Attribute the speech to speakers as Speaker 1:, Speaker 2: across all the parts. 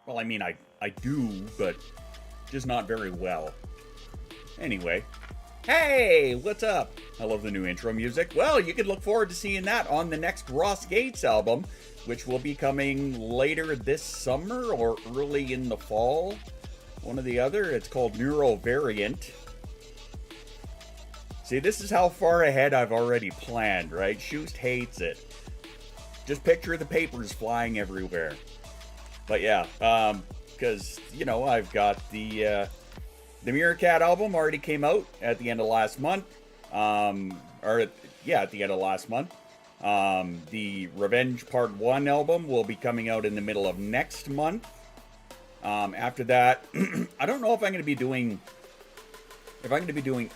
Speaker 1: Well, I mean, I do, but just not very well. Anyway, hey, what's up? I love the new intro music. Well, you can look forward to seeing that on the next Ross Gates album, which will be coming later this summer or early in the fall. One or the other. It's called Neurodivergent. See, this is how far ahead I've already planned, right? Shoost hates it. Just picture the papers flying everywhere. But yeah, because, you know, I've got the Meerkat album already came out at the end of last month. At the end of last month. The Revenge Part 1 album will be coming out in the middle of next month. After that, I don't know if I'm going to be doing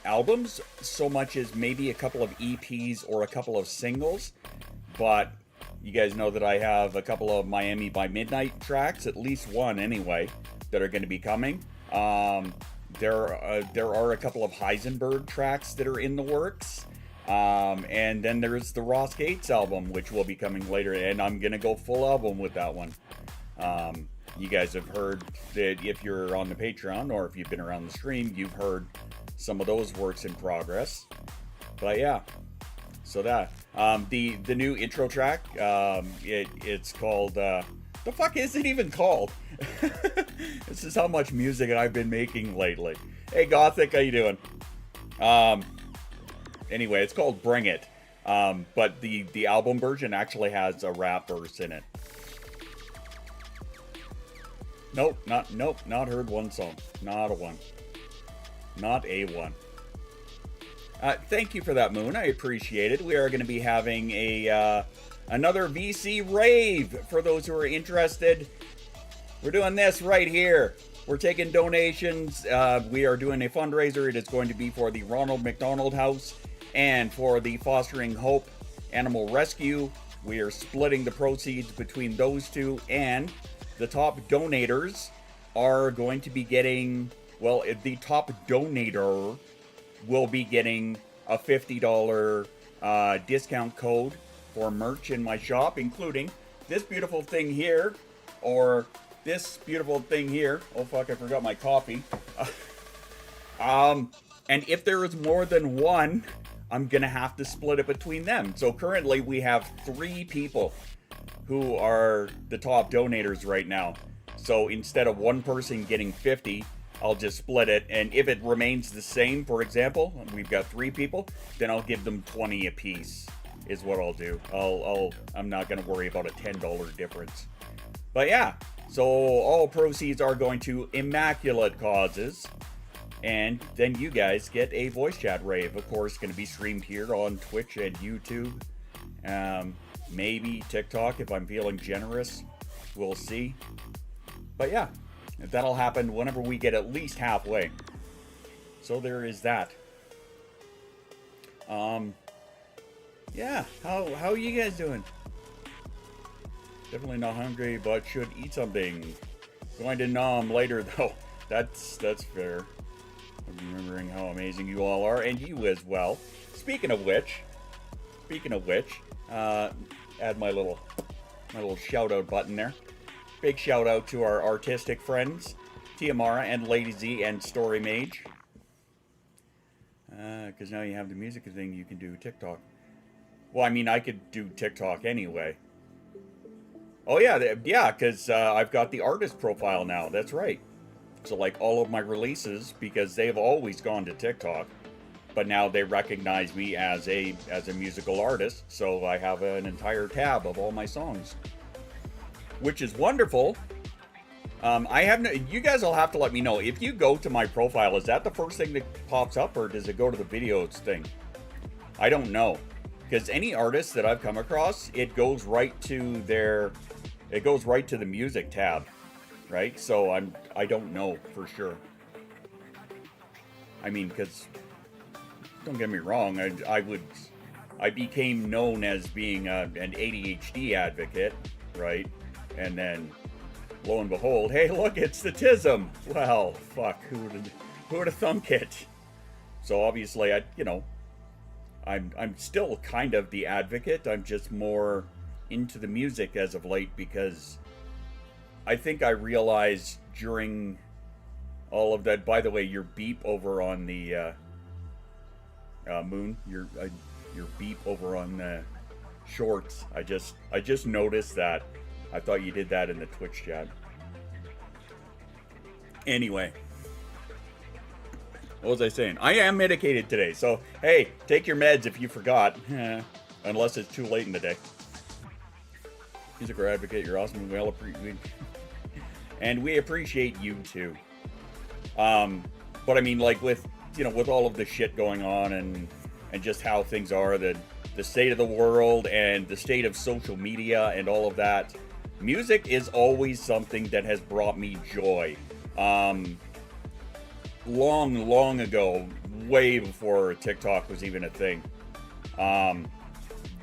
Speaker 1: albums so much as maybe a couple of EPs or a couple of singles, but you guys know that I have a couple of Miami by Midnight tracks, at least one anyway, that are going to be coming. There are a couple of Heisenberg tracks that are in the works. And then there's the Ross Gates album, which will be coming later, and I'm going to go full album with that one. You guys have heard that if you're on the Patreon or if you've been around the stream, you've heard some of those works in progress. But yeah, so that the new intro track, it's called the fuck is it even called? This is how much music I've been making lately. Hey Gothic, how you doing? Anyway, it's called Bring It, but the album version actually has a rap verse in it. Nope, not heard one song. Not a one. Not a one. Thank you for that, Moon. I appreciate it. We are going to be having another VC rave for those who are interested. We're doing this right here. We're taking donations. We are doing a fundraiser. It is going to be for the Ronald McDonald House and for the Fostering Hope Animal Rescue. We are splitting the proceeds between those two, and the top donators are going to be getting, well, the top donator will be getting a $50 discount code for merch in my shop, including this beautiful thing here, or this beautiful thing here. Oh fuck, I forgot my coffee. And if there is more than one, I'm gonna have to split it between them. So currently we have 3 people who are the top donators right now. So instead of one person getting 50, I'll just split it, and if it remains the same, for example, we've got 3 people, then I'll give them 20 apiece, is what I'll do. I'm not gonna worry about a $10 difference. But yeah, so all proceeds are going to immaculate causes, and then you guys get a voice chat rave. Of course, going to be streamed here on Twitch and YouTube. Maybe TikTok if I'm feeling generous. We'll see. But yeah, that'll happen whenever we get at least halfway. So there is that. Yeah, how are you guys doing? Definitely not hungry, but should eat something. Going to Nom later though. That's fair. I'm remembering how amazing you all are, and you as well. Speaking of which, add my little shout out button there. Big shout out to our artistic friends, Tiamara and Lady Z and Story Mage. Because now you have the music thing, you can do TikTok. Well, I mean, I could do TikTok anyway. Oh yeah, because I've got the artist profile now. That's right. So like all of my releases, because they've always gone to TikTok, but now they recognize me as a musical artist. So I have an entire tab of all my songs, which is wonderful. You guys will have to let me know if you go to my profile. Is that the first thing that pops up, or does it go to the videos thing? I don't know, because any artist that I've come across, it goes right to the music tab, right? So I don't know for sure. I mean, because don't get me wrong, I became known as being an ADHD advocate, right? And then lo and behold, hey, look, it's the TISM. Well, fuck, who would have thunk it? So obviously, I'm still kind of the advocate. I'm just more into the music as of late because I think I realized during all of that. By the way, your beep over on the Moon, your beep over on the shorts. I just noticed that. I thought you did that in the Twitch chat. Anyway, what was I saying? I am medicated today, so hey, take your meds if you forgot. Unless it's too late in the day. Music or advocate, you're awesome. And we appreciate you too. But I mean, like with all of the shit going on and just how things are, the state of the world and the state of social media and all of that, music is always something that has brought me joy. Long ago, way before TikTok was even a thing.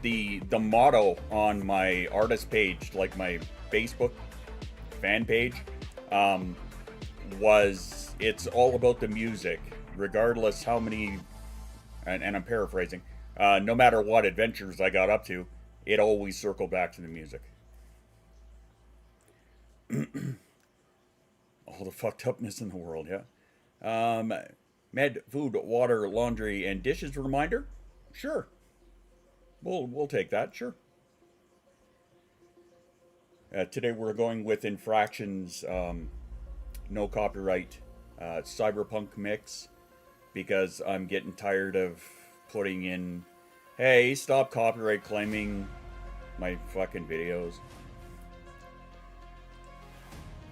Speaker 1: The motto on my artist page, like my Facebook fan page, was it's all about the music, regardless how many, and I'm paraphrasing, no matter what adventures I got up to, it always circled back to the music. All the fucked upness in the world, yeah. Med, food, water, laundry, and dishes reminder? Sure. We'll take that, sure. Today we're going with infractions, no copyright, cyberpunk mix, because I'm getting tired of putting in, hey, stop copyright claiming my fucking videos.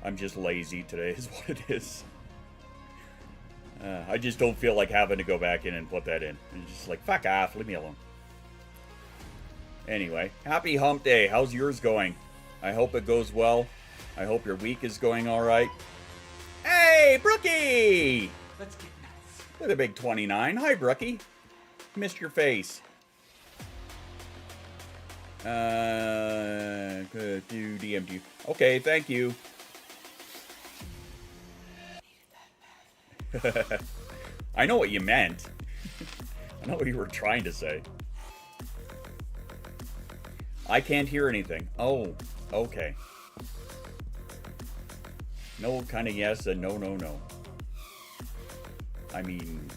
Speaker 1: I'm just lazy today is what it is. I just don't feel like having to go back in and put that in. It's just like, fuck off, leave me alone. Anyway, happy hump day. How's yours going? I hope it goes well. I hope your week is going alright. Hey, Brookie!
Speaker 2: Let's get nuts.
Speaker 1: With a big 29. Hi, Brookie. Missed your face. Do DM'd you. Okay, thank you. I know what you meant. I know what you were trying to say. I can't hear anything. Oh, okay. No kind of yes and no, no, no. I mean,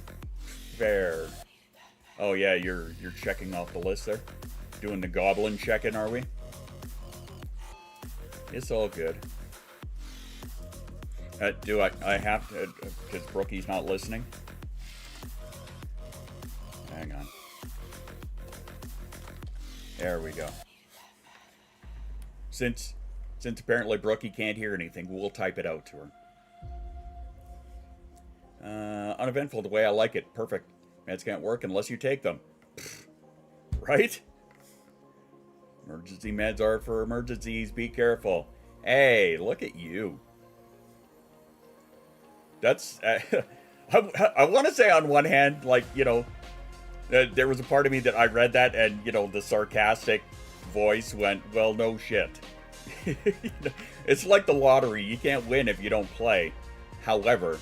Speaker 1: fair. Oh yeah, you're checking off the list there. Doing the goblin checking, are we? It's all good. Do I have to, because Brookie's not listening? Hang on. There we go. Since apparently Brookie can't hear anything, we'll type it out to her. Uneventful the way I like it. Perfect. Meds can't work unless you take them. Right? Emergency meds are for emergencies. Be careful. Hey, look at you. That's... I want to say on one hand, like, there was a part of me that I read that and, the sarcastic voice went, well, no shit. It's like the lottery. You can't win if you don't play. However,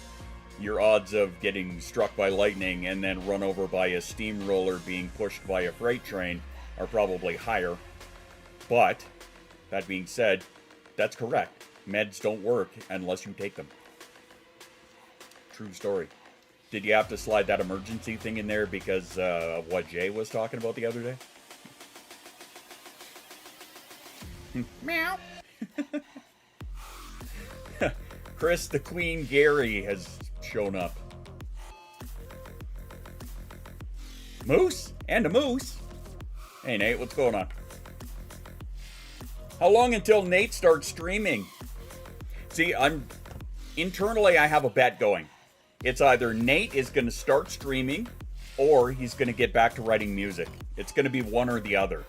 Speaker 1: your odds of getting struck by lightning and then run over by a steamroller being pushed by a freight train are probably higher. But, that being said, that's correct. Meds don't work unless you take them. True story. Did you have to slide that emergency thing in there because of what Jay was talking about the other day? Meow. Chris the Queen Gary has shown up. Moose? And a moose? Hey Nate, what's going on? How long until Nate starts streaming? See, internally I have a bet going. It's either Nate is going to start streaming or he's going to get back to writing music. It's going to be one or the other.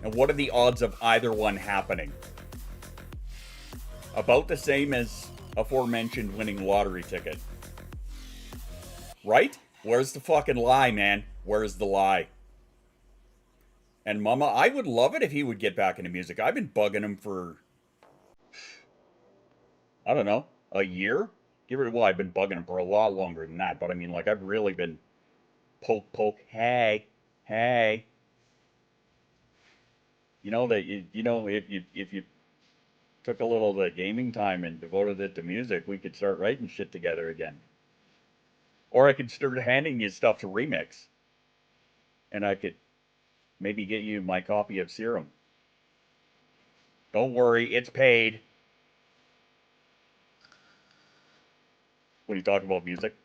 Speaker 1: And what are the odds of either one happening? About the same as aforementioned winning lottery ticket. Right? Where's the fucking lie, man? Where's the lie? And Mama, I would love it if he would get back into music. I've been bugging him for, I don't know, a year? Well, I've been bugging him for a lot longer than that, but I mean, like, I've really been poke, hey. You know that, if you took a little of the gaming time and devoted it to music, we could start writing shit together again. Or I could start handing you stuff to remix. And I could maybe get you my copy of Serum. Don't worry, it's paid. When you talk about music.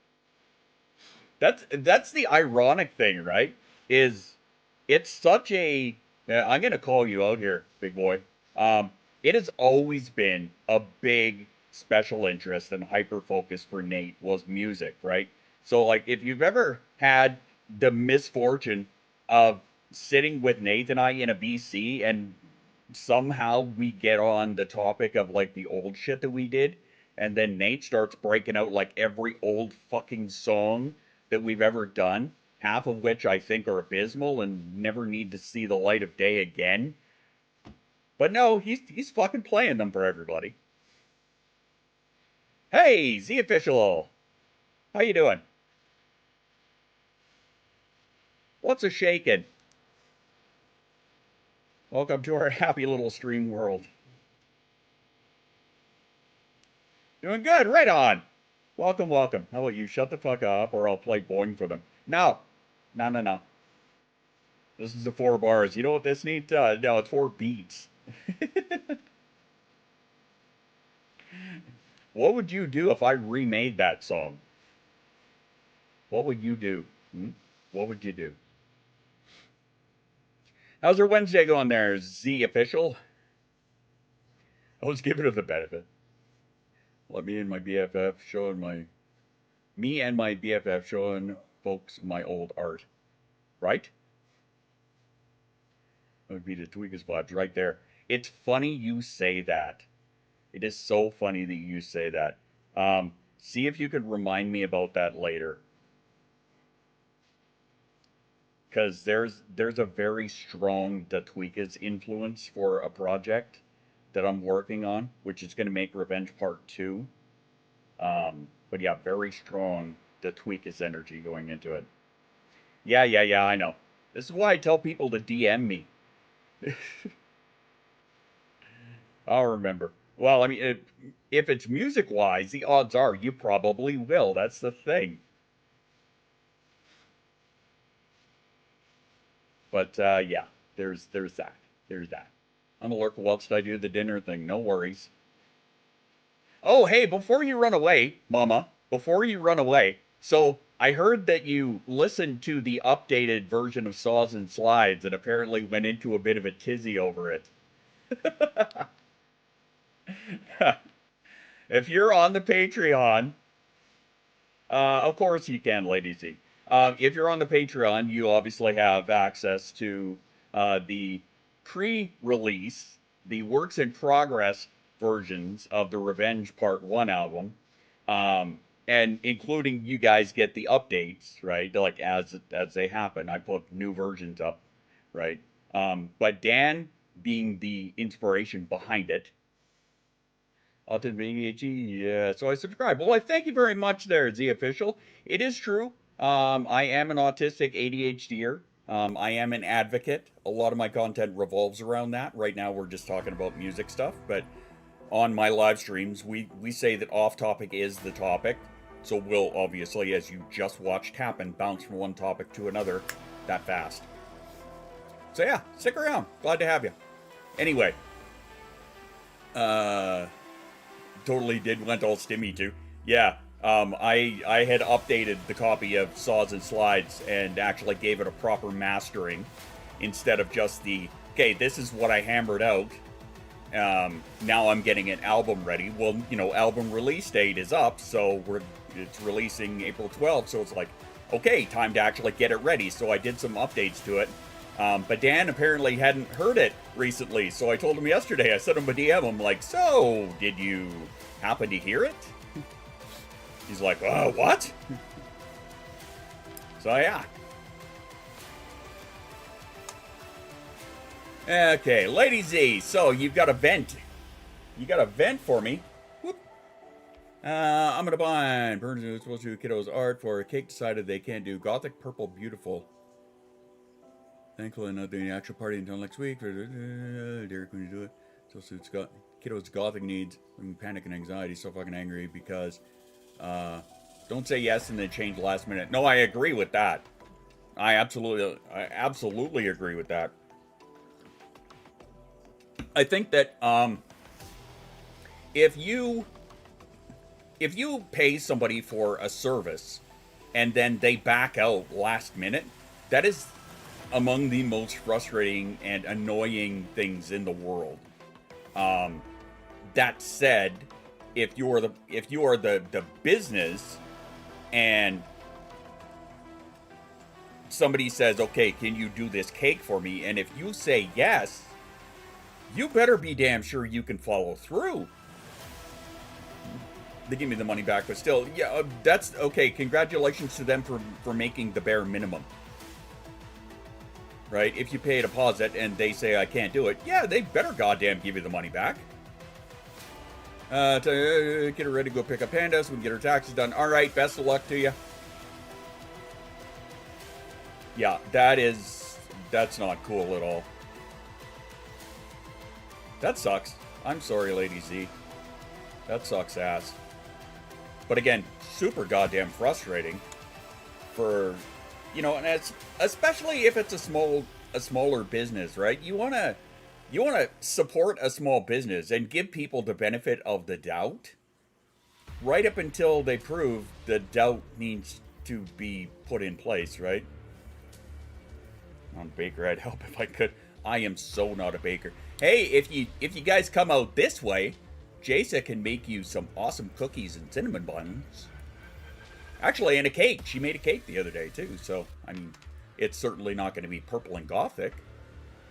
Speaker 1: That's the ironic thing, right? Is it's such a I'm gonna call you out here, big boy. Um, it has always been a big special interest and hyper focus for Nate was music, right? So like if you've ever had the misfortune of sitting with Nate and I in a BC and somehow we get on the topic of like the old shit that we did, and then Nate starts breaking out like every old fucking song that we've ever done, half of which I think are abysmal and never need to see the light of day again. But no, he's fucking playing them for everybody. Hey, Z Official, how you doing? What's a shakin'? Welcome to our happy little stream world. Doing good, right on. Welcome, welcome. How about you shut the fuck up or I'll play Boing for them. No. No, no, no. This is the 4 bars. You know what this needs? No, it's 4 beats. What would you do if I remade that song? What would you do? Hmm? What would you do? How's your Wednesday going there, Z Official? I was giving her the benefit. Let me and my BFF showing my... Me and my BFF showing folks my old art. Right? That would be the Tweakers vibes right there. It's funny you say that. It is so funny that you say that. See if you could remind me about that later. Because there's a very strong The Tweakers influence for a project that I'm working on, which is going to make Revenge Part 2. But yeah, very strong The Tweakers energy going into it. Yeah, I know. This is why I tell people to DM me. I'll remember. Well, I mean, if it's music-wise, the odds are you probably will. That's the thing. But yeah, there's that. There's that. I'm alert whilst I do the dinner thing. No worries. Oh, hey, before you run away, Mama, before you run away. So I heard that you listened to the updated version of Saws and Slides and apparently went into a bit of a tizzy over it. If you're on the Patreon, of course you can, Lady Z. If you're on the Patreon, you obviously have access to the pre-release, the works in progress versions of the Revenge Part 1 album. And including you guys get the updates, right? Like as they happen. I put new versions up, right? But Dan being the inspiration behind it, Autism ADHD, yeah. So I subscribe. Well, I thank you very much there, Z Official. It is true. I am an autistic ADHDer. I am an advocate. A lot of my content revolves around that. Right now, we're just talking about music stuff, but on my live streams, we say that off topic is the topic. So we'll obviously, as you just watched happen, bounce from one topic to another that fast. So yeah, stick around. Glad to have you. Anyway, totally did went all stimmy too. Yeah, I had updated the copy of Saws and Slides and actually gave it a proper mastering instead of just the, okay, this is what I hammered out. Now I'm getting an album ready. Well, you know, album release date is up, so it's releasing April 12th, so it's like, okay, time to actually get it ready. So I did some updates to it. But Dan apparently hadn't heard it recently, so I told him yesterday. I sent him a DM. I'm like, so, did you happen to hear it? He's like, what? So, yeah. Okay, Lady Z, so you've got a vent. You got a vent for me. Whoop. I'm gonna bind. Burns is supposed to do kiddos art for a cake. Decided they can't do Gothic Purple Beautiful. Thankfully, not doing the actual party until next week. Derek, when you do it, so suits Scott. Kiddo's gothic needs panic and anxiety, so fucking angry because don't say yes and then change last minute. No, I agree with that. I absolutely agree with that. I think that if you pay somebody for a service and then they back out last minute, that is among the most frustrating and annoying things in the world. That said, if you are the business and somebody says, okay, can you do this cake for me? And if you say yes, you better be damn sure you can follow through. They give me the money back, but still, yeah, that's okay. Congratulations to them for making the bare minimum. Right? If you pay a deposit and they say I can't do it, yeah, they better goddamn give you the money back. Get her ready to go pick up Panda so we can get her taxes done. All right, best of luck to you. Yeah, that's not cool at all. That sucks. I'm sorry, Lady Z. That sucks ass. But again, super goddamn frustrating for, you know, and it's especially if it's a smaller business, right? You wanna support a small business and give people the benefit of the doubt, right up until they prove the doubt needs to be put in place, right? On baker, I'd help if I could. I am so not a baker. Hey, if you guys come out this way, Jasa can make you some awesome cookies and cinnamon buns. Actually, and a cake. She made a cake the other day, too. So, I mean, it's certainly not going to be purple and gothic.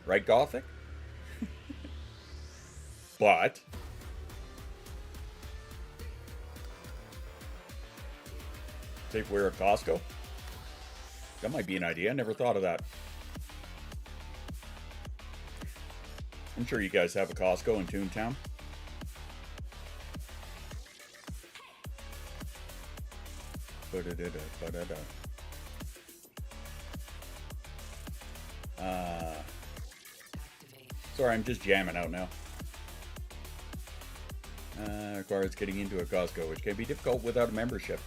Speaker 1: Right, gothic? But safe wear at Costco? That might be an idea. I never thought of that. I'm sure you guys have a Costco in Toontown. Sorry, I'm just jamming out now. Requires getting into a Costco, which can be difficult without a membership.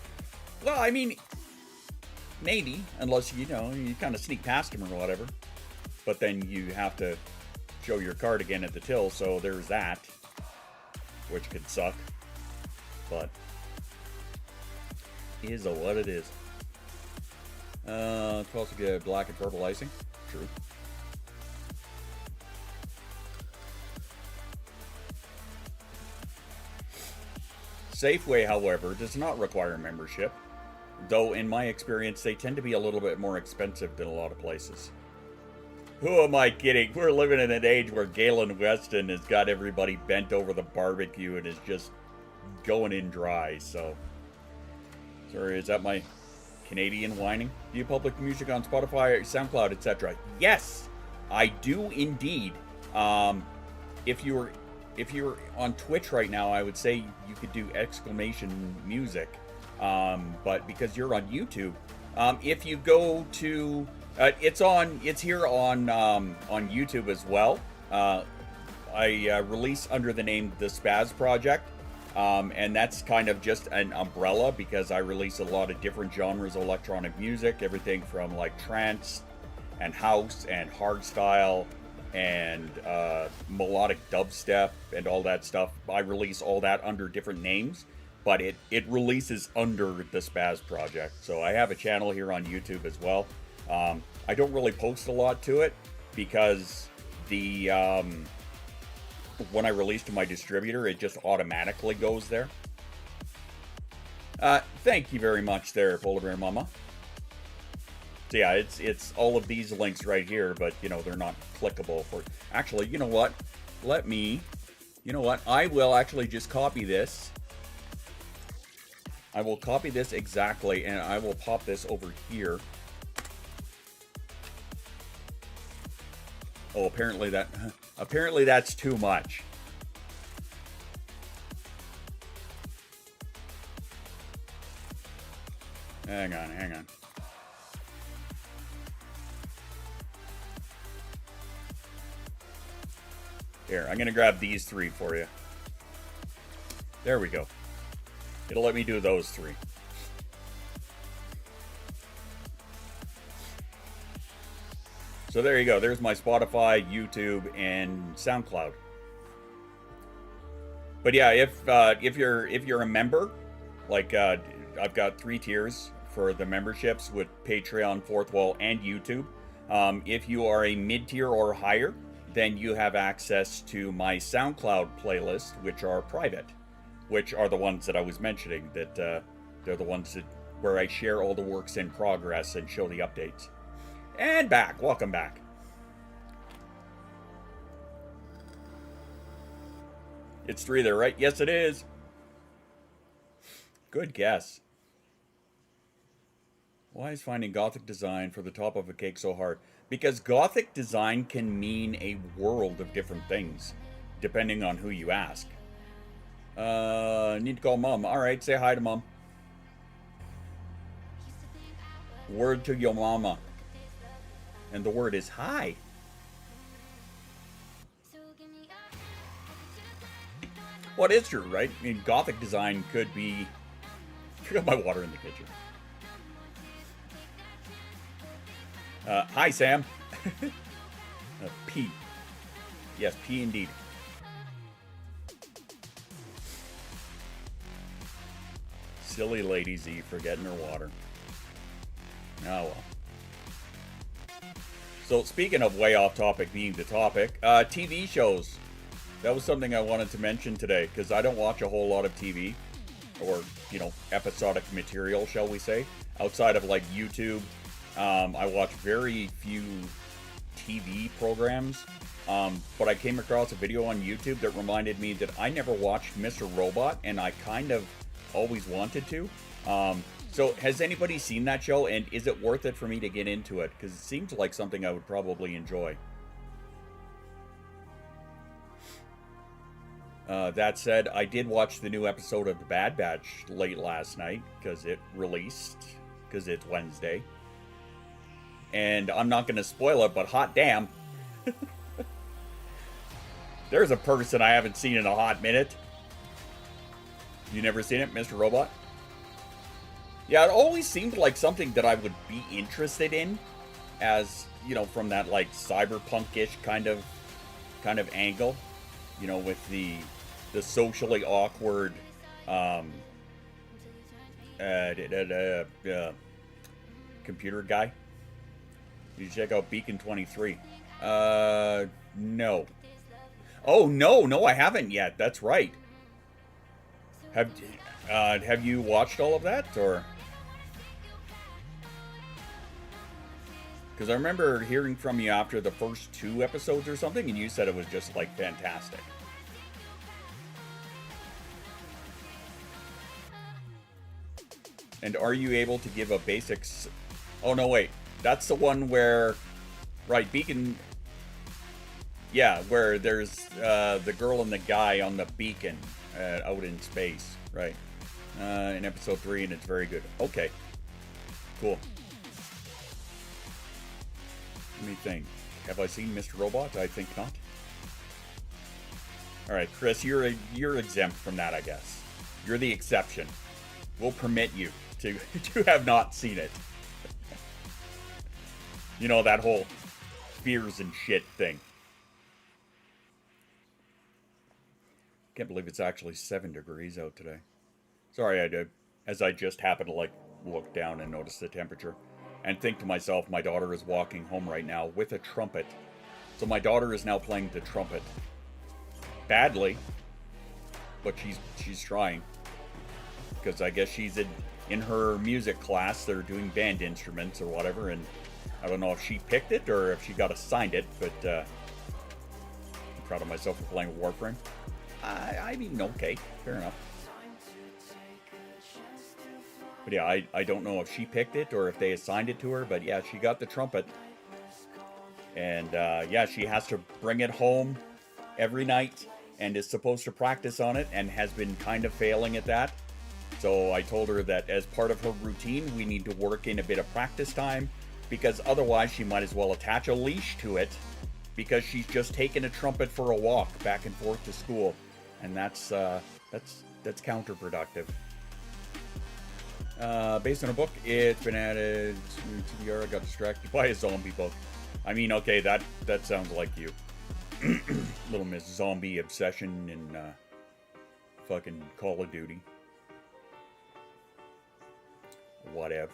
Speaker 1: Well, I mean, maybe, unless, you know, you kind of sneak past them or whatever. But then you have to show your card again at the till, so there's that, which could suck. But is what it is. It's supposed to get black and purple icing. True. Safeway, however, does not require membership, though in my experience they tend to be a little bit more expensive than a lot of places. Who am I kidding? We're living in an age where Galen Weston has got everybody bent over the barbecue and is just going in dry, so. Sorry, is that my Canadian whining? Do you publish music on Spotify, SoundCloud, etc.? Yes, I do indeed. If you're on Twitch right now, I would say you could do exclamation music. But because you're on YouTube, if you go to it's here on YouTube as well. I release under the name The Spaz Project, and that's kind of just an umbrella because I release a lot of different genres of electronic music, everything from like trance and house and hardstyle and melodic dubstep and all that stuff. I release all that under different names, but it releases under the Spaz Project. So I have a channel here on YouTube as well. I don't really post a lot to it because the when I release to my distributor, it just automatically goes there. Thank you very much there, Polar Bear Mama. So yeah, it's all of these links right here, but you know, they're not clickable for. Actually, you know what? I will actually just copy this. I will copy this exactly, and I will pop this over here. Oh, apparently that's too much. Hang on. Here, I'm gonna grab these three for you. There we go. It'll let me do those 3. So there you go. There's my Spotify, YouTube, and SoundCloud. But yeah, if you're a member, like I've got 3 tiers for the memberships with Patreon, Fourth Wall, and YouTube. If you are a mid-tier or higher, then you have access to my SoundCloud playlist, which are private, which are the ones that I was mentioning, that they're the ones where I share all the works in progress and show the updates. And back. Welcome back. It's 3 there, right? Yes, it is. Good guess. Why is finding Gothic design for the top of a cake so hard? Because Gothic design can mean a world of different things, depending on who you ask. Need to call Mom. Alright, say hi to Mom. Word to your mama. And the word is hi. What is true, right? I mean, Gothic design could be... I forgot my water in the kitchen. Hi, Sam. P. Yes, P indeed. Silly Lady Z forgetting her water. Oh well. So speaking of way off topic being the topic, TV shows. That was something I wanted to mention today, because I don't watch a whole lot of TV, or, you know, episodic material, shall we say. Outside of, like, YouTube, I watch very few TV programs, but I came across a video on YouTube that reminded me that I never watched Mr. Robot, and I kind of always wanted to. So has anybody seen that show, and is it worth it for me to get into it? Because it seems like something I would probably enjoy. That said, I did watch the new episode of The Bad Batch late last night, because it released, because it's Wednesday. And I'm not going to spoil it, but hot damn. There's a person I haven't seen in a hot minute. You never seen it, Mr. Robot? Yeah, it always seemed like something that I would be interested in, as, you know, from that, like, cyberpunk-ish kind of angle. You know, with the socially awkward computer guy. Did you check out Beacon 23? No. Oh, no, I haven't yet. That's right. Have you watched all of that, or? Because I remember hearing from you after the first 2 episodes or something, and you said it was just, like, fantastic. And are you able to give a basics... Oh, no, wait. That's the one where... Right, Beacon... Yeah, where there's the girl and the guy on the beacon out in space. Right. In episode 3, and it's very good. Okay. Cool. Let me think. Have I seen Mr. Robot? I think not. Alright, Chris, you're exempt from that, I guess. You're the exception. We'll permit you to have not seen it. You know, that whole fears and shit thing. Can't believe it's actually 7 degrees out today. Sorry, I did. As I just happened to, like, look down and notice the temperature. And think to myself, my daughter is walking home right now with a trumpet. So my daughter is now playing the trumpet. Badly. But she's trying. Because I guess she's in her music class. They're doing band instruments or whatever. And I don't know if she picked it or if she got assigned it. But I'm proud of myself for playing Warframe. I mean, okay. Fair enough. But yeah, I don't know if she picked it or if they assigned it to her. But yeah, she got the trumpet. And yeah, she has to bring it home every night and is supposed to practice on it and has been kind of failing at that. So I told her that as part of her routine, we need to work in a bit of practice time, because otherwise she might as well attach a leash to it, because she's just taken a trumpet for a walk back and forth to school. And that's that's counterproductive. Based on a book, it's been added to TBR. I got distracted by a zombie book. I mean, okay, that sounds like you. Little Miss Zombie obsession in fucking Call of Duty. Whatever.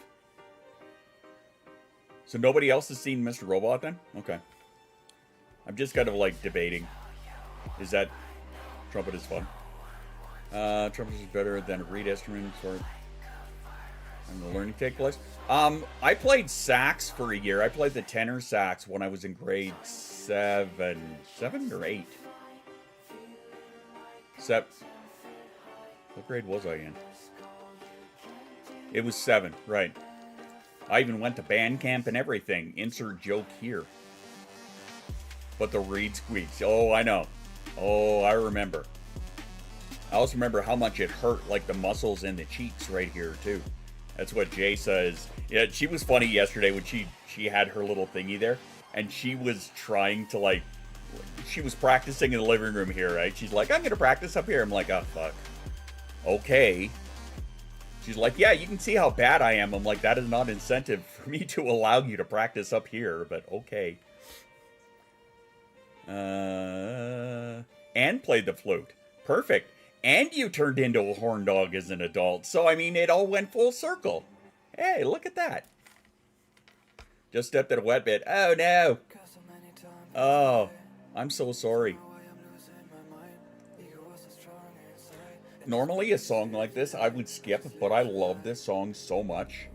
Speaker 1: So nobody else has seen Mr. Robot then? Okay. I'm just kind of like debating. Is that trumpet is fun? Trumpet is better than a reed instrument for and the learning take place. I played sax for a year. I played the tenor sax when I was in grade 7 or 8. What grade was I in? It was 7, right. I even went to band camp and everything. Insert joke here. But the reed squeaks. Oh, I know. Oh, I remember. I also remember how much it hurt, like the muscles in the cheeks right here, too. That's what Jay says. Yeah, she was funny yesterday when she had her little thingy there. And she was trying to, like... She was practicing in the living room here, right? She's like, I'm going to practice up here. I'm like, oh, fuck. Okay. She's like, yeah, you can see how bad I am. I'm like, that is not incentive for me to allow you to practice up here, but okay. And played the flute. Perfect. And you turned into a horn dog as an adult. So, I mean, it all went full circle. Hey, look at that. Just stepped in a wet bit. Oh, no. Oh, I'm so sorry. Normally, a song like this, I would skip, but I love this song so much.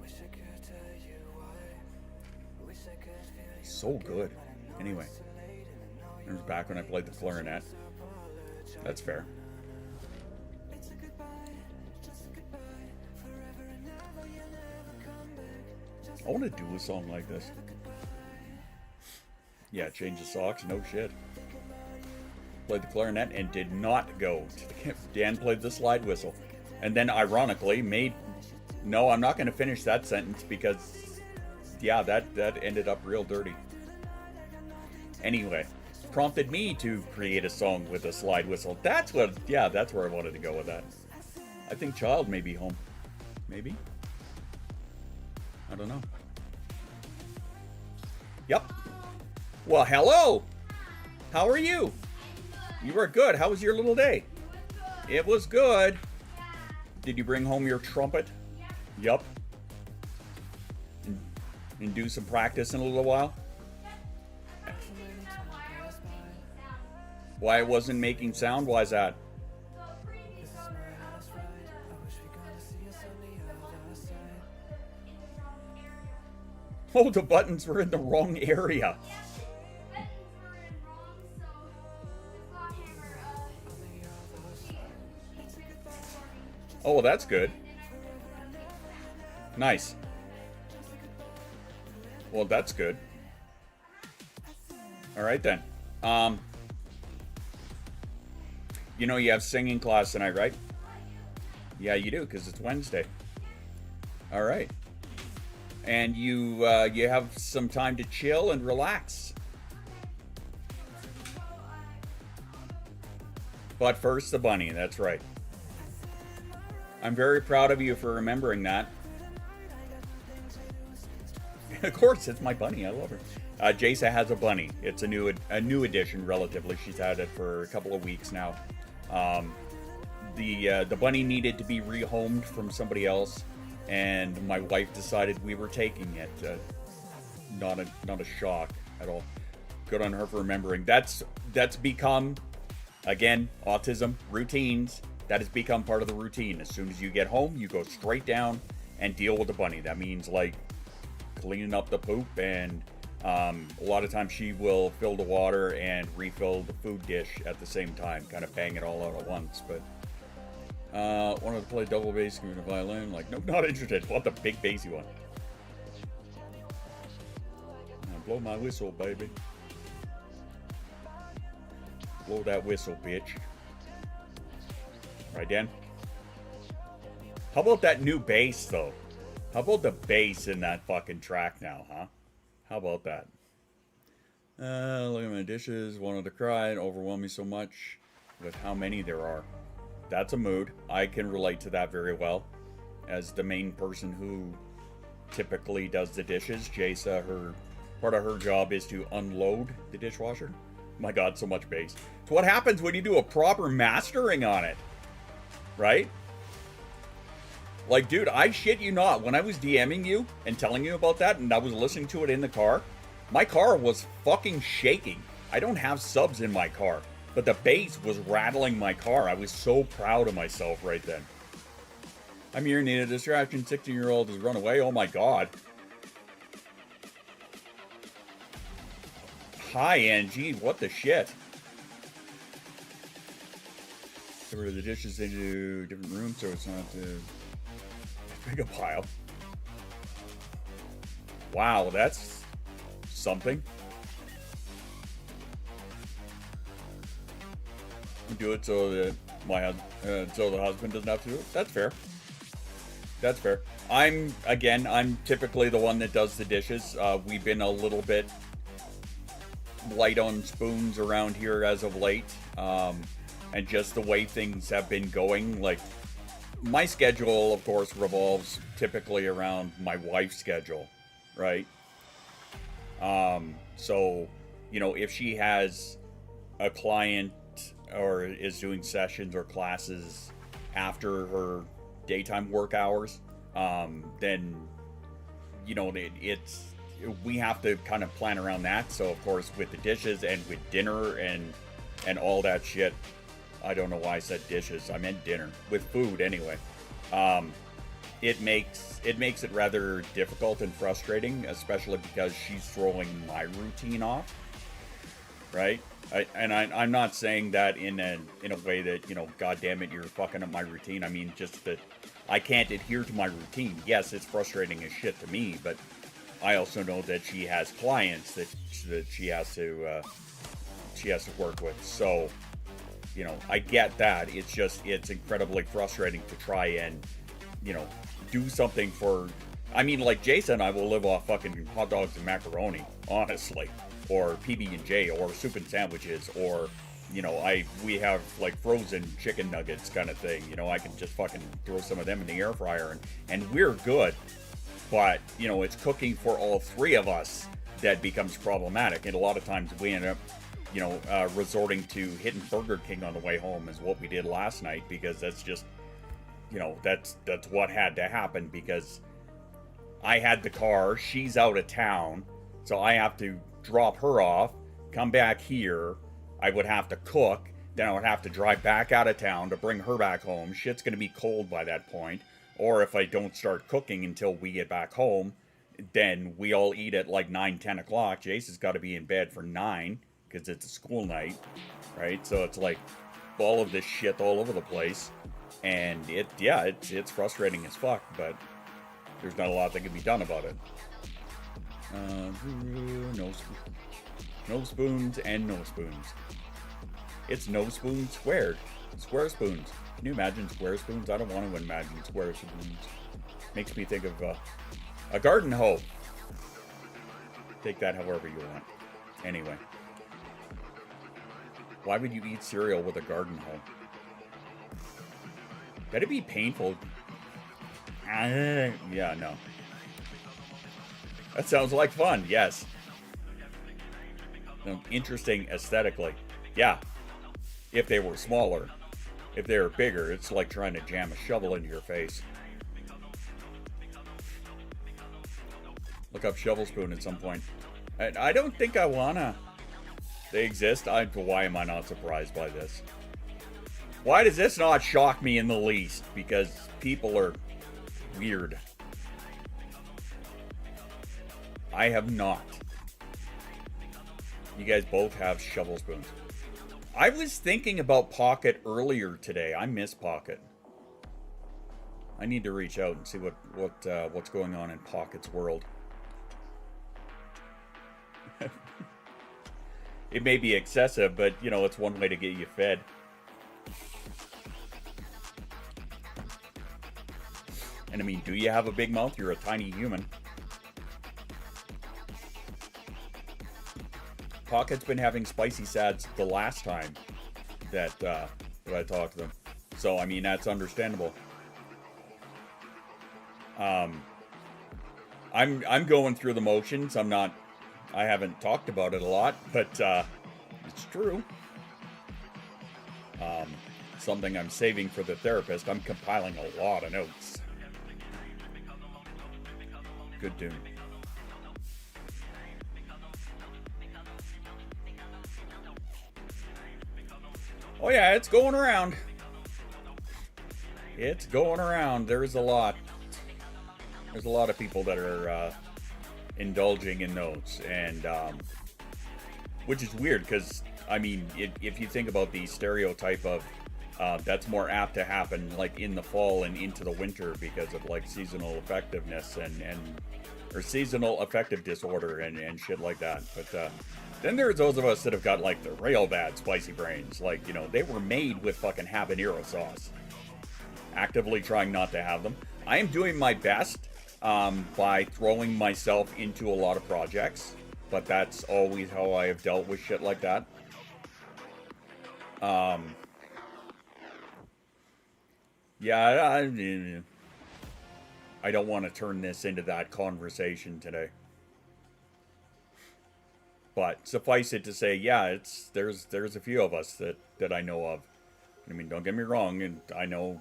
Speaker 1: So good. Anyway. It was back when I played the clarinet. That's fair. I want to do a song like this. Yeah, change the socks, no shit. Played the clarinet and did not go to the camp. Dan played the slide whistle. And then ironically made... No, I'm not going to finish that sentence because... Yeah, that ended up real dirty. Anyway, prompted me to create a song with a slide whistle. That's what... Yeah, that's where I wanted to go with that. I think Child may be home. Maybe? I don't know. Yep. Well, hello! How are you? You were good. How was your little day? It was good. Did you bring home your trumpet? Yup. And do some practice in a little while? Why it wasn't making sound? Why is that? Oh, the buttons were in the wrong area. Oh, well, that's good. Nice. Well, that's good. All right, then. You know you have singing class tonight, right? Yeah, you do, because it's Wednesday. All right. And you have some time to chill and relax. But first, the bunny. That's right. I'm very proud of you for remembering that. Of course, it's my bunny. I love her. Jasa has a bunny. It's a new addition, relatively. She's had it for a couple of weeks now. The bunny needed to be rehomed from somebody else, and my wife decided we were taking it. Not a shock at all. Good on her for remembering. That's become, again, autism routines. That has become part of the routine. As soon as you get home, you go straight down and deal with the bunny. That means like cleaning up the poop, and a lot of times she will fill the water and refill the food dish at the same time, kind of bang it all out at once. But wanted to play double bass, give me a violin. Like, nope, not interested. Want the big bassy one. Now blow my whistle, baby. Blow that whistle, bitch. Right, Dan? How about that new bass, though? How about the bass in that fucking track now, huh? How about that? Look at my dishes. Wanted to cry. It overwhelmed me so much with how many there are. That's a mood. I can relate to that very well. As the main person who typically does the dishes, Jasa, part of her job is to unload the dishwasher. My God, so much bass. It's what happens when you do a proper mastering on it, right? Like, dude, I shit you not. When I was DMing you and telling you about that, and I was listening to it in the car, my car was fucking shaking. I don't have subs in my car, but the bass was rattling my car. I was so proud of myself right then. I'm here, need a distraction. 16-year-old has run away. Oh my God. Hi, Angie. What the shit? Get rid of the dishes into different rooms so it's not as big a pile. Wow, that's something. Do it so that so the husband doesn't have to do it. That's fair. That's fair. I'm typically the one that does the dishes. We've been a little bit light on spoons around here as of late, and just the way things have been going. Like, my schedule, of course, revolves typically around my wife's schedule, right? So, you know, if she has a client or is doing sessions or classes after her daytime work hours, then, you know, we have to kind of plan around that. So, of course, with the dishes and with dinner and all that shit, I don't know why I said dishes. I meant dinner. With food, anyway. It makes it rather difficult and frustrating, especially because she's throwing my routine off, right? I'm not saying that in a way that, you know, God damn it, you're fucking up my routine. I mean, just that I can't adhere to my routine. Yes, it's frustrating as shit to me, but I also know that she has clients that she has to work with. So, you know, I get that. It's incredibly frustrating to try and, you know, do something for. I mean, like, Jason and I will live off fucking hot dogs and macaroni, honestly. Or PB&J, or soup and sandwiches, or, you know, we have like frozen chicken nuggets kind of thing. You know, I can just fucking throw some of them in the air fryer and we're good. But, you know, it's cooking for all three of us that becomes problematic. And a lot of times we end up, you know, resorting to hitting Burger King on the way home is what we did last night, because that's just, you know, that's what had to happen, because I had the car, she's out of town, so I have to drop her off, come back here, I would have to cook, then I would have to drive back out of town to bring her back home. Shit's gonna be cold by that point. Or if I don't start cooking until we get back home, then we all eat at like 9, 10 o'clock. Jace has got to be in bed for 9 because it's a school night, right? So it's like all of this shit all over the place. And it's frustrating as fuck, but there's not a lot that can be done about it. No spoons and no spoons. It's no spoons squared. Square spoons. Can you imagine square spoons? I don't want to imagine square spoons. Makes me think of a garden hoe. Take that however you want. Anyway. Why would you eat cereal with a garden hoe? That'd be painful. Yeah, no. That sounds like fun, yes. Interesting aesthetically. Yeah. If they were smaller. If they were bigger, it's like trying to jam a shovel into your face. Look up shovel spoon at some point. I don't think I wanna. They exist. Why am I not surprised by this? Why does this not shock me in the least? Because people are weird. I have not. You guys both have shovel spoons. I was thinking about Pocket earlier today. I miss Pocket. I need to reach out and see what's going on in Pocket's world. It may be excessive, but, you know, it's one way to get you fed. And I mean, do you have a big mouth? You're a tiny human. Pocket's been having spicy sads the last time that I talked to them. So, I mean, that's understandable. I'm going through the motions. I haven't talked about it a lot, but it's true. Something I'm saving for the therapist. I'm compiling a lot of notes. Good tune. Oh yeah, it's going around. It's going around. There's a lot of people that are indulging in those, and which is weird because, I mean, if you think about the stereotype of that's more apt to happen like in the fall and into the winter because of like seasonal effectiveness or seasonal affective disorder and shit like that. But then there's those of us that have got like the real bad spicy brains. Like, you know, they were made with fucking habanero sauce. Actively trying not to have them. I am doing my best by throwing myself into a lot of projects, but that's always how I have dealt with shit like that. Yeah, I don't want to turn this into that conversation today. But suffice it to say, yeah, there's a few of us that I know of. I mean, don't get me wrong, and I know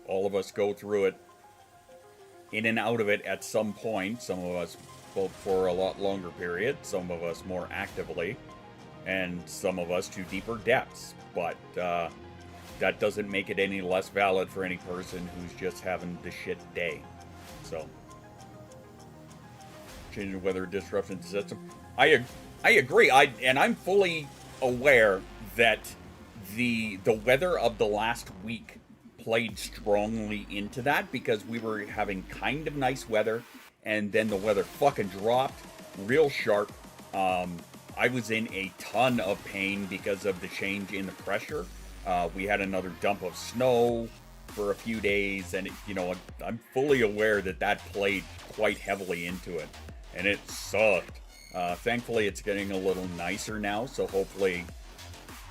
Speaker 1: all of us go through it, in and out of it at some point. Some of us both for a lot longer period, some of us more actively, and some of us to deeper depths. But that doesn't make it any less valid for any person who's just having the shit day. So, changing weather disruption system. I agree. I'm fully aware that the weather of the last week played strongly into that, because we were having kind of nice weather and then the weather fucking dropped real sharp. I was in a ton of pain because of the change in the pressure. We had another dump of snow for a few days, and I'm fully aware that played quite heavily into it, and it sucked. Thankfully it's getting a little nicer now, so hopefully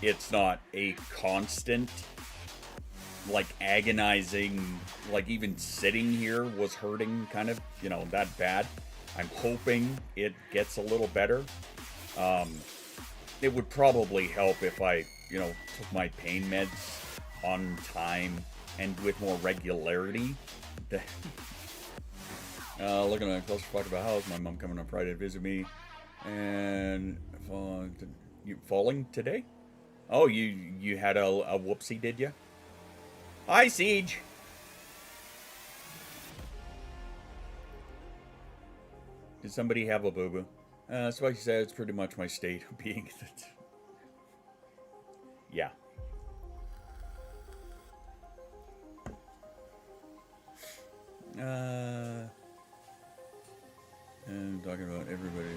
Speaker 1: it's not a constant, like, agonizing, like, even sitting here was hurting kind of, that bad. I'm hoping it gets a little better. It would probably help if I, took my pain meds on time and with more regularity. Looking at a closer talk about house. My mom coming on Friday to visit me, and falling today. Oh, you had a whoopsie, did you? Hi, Siege. Did somebody have a boo-boo? So like you said, it's pretty much my state of being. Yeah. And talking about everybody.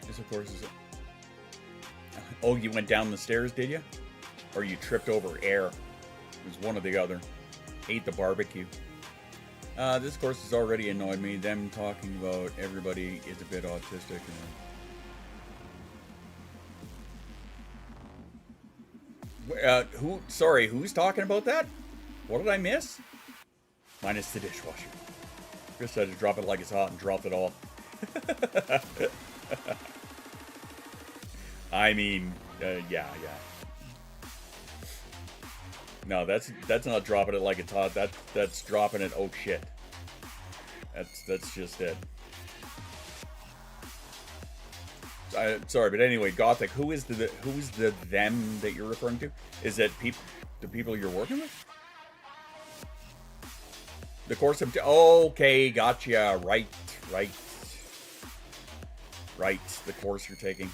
Speaker 1: This, of course, is. Oh, you went down the stairs, did you? Or you tripped over air? It was one or the other. Ate the barbecue. This course has already annoyed me. Them talking about everybody is a bit autistic. Sorry, who's talking about that? What did I miss? Minus the dishwasher. Just had to drop it like it's hot and dropped it all. I mean, yeah. No, that's not dropping it like it's hot. That's dropping it. Oh shit. That's just it. Sorry, but anyway, Gothic. Who's the them that you're referring to? Is it the people you're working with? The course of okay, gotcha. Right. The course you're taking.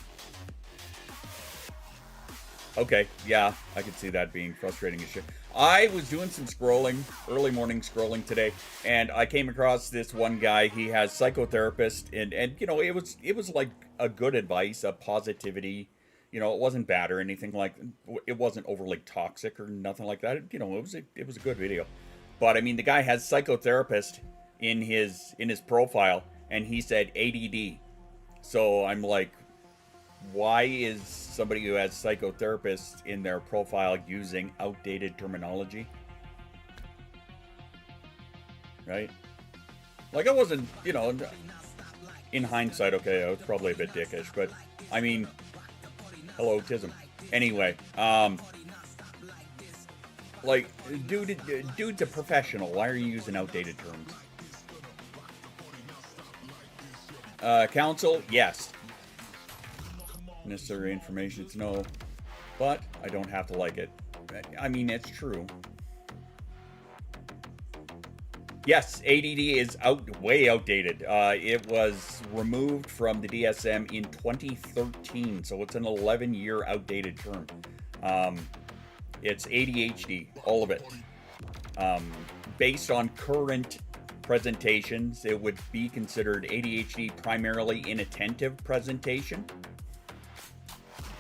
Speaker 1: Okay, yeah, I could see that being frustrating as shit. I was doing some scrolling, early morning scrolling today, and I came across this one guy. He has psychotherapist, and it was like a good advice, a positivity. It wasn't bad or anything like. It wasn't overly toxic or nothing like that. It was a good video. But I mean, the guy has psychotherapist in his profile, and he said ADD. So I'm like, why is somebody who has psychotherapists in their profile using outdated terminology. Right? Like, I wasn't, you know, in hindsight, okay, I was probably a bit dickish, but I mean, hello, autism. Anyway, like, dude's a professional. Why are you using outdated terms? Counsel, yes. Necessary information, it's no. But I don't have to like it. I mean, it's true. Yes, ADD is way outdated. It was removed from the DSM in 2013, so it's an 11-year outdated term. It's ADHD, all of it. Based on current presentations, it would be considered ADHD primarily inattentive presentation.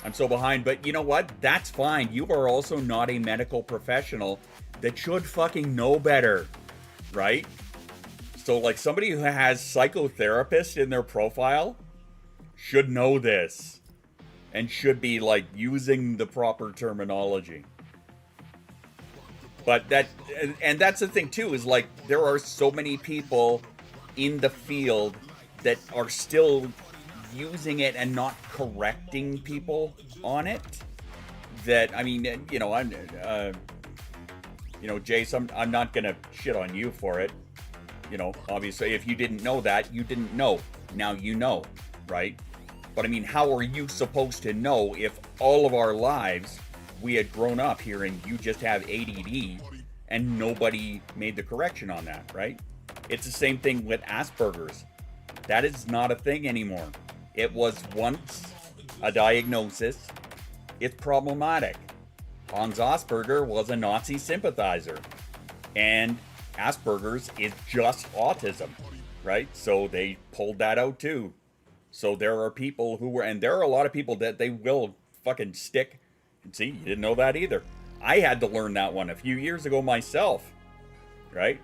Speaker 1: I'm so behind, but you know what? That's fine. You are also not a medical professional that should fucking know better, right? So, like, somebody who has psychotherapist in their profile should know this and should be, like, using the proper terminology. But that's the thing too, is like, there are so many people in the field that are still using it and not correcting people on it. That, I mean, you know, Jace, I'm not gonna shit on you for it. You know, obviously, if you didn't know that, you didn't know. Now you know, right? But I mean, how are you supposed to know if all of our lives we had grown up here and you just have ADD and nobody made the correction on that, right? It's the same thing with Asperger's. That is not a thing anymore. It was once a diagnosis. It's problematic. Hans Asperger was a Nazi sympathizer. And Asperger's is just autism, right? So they pulled that out too. So there are people who were, and there are a lot of people that they will fucking stick. See, you didn't know that either. I had to learn that one a few years ago myself, right?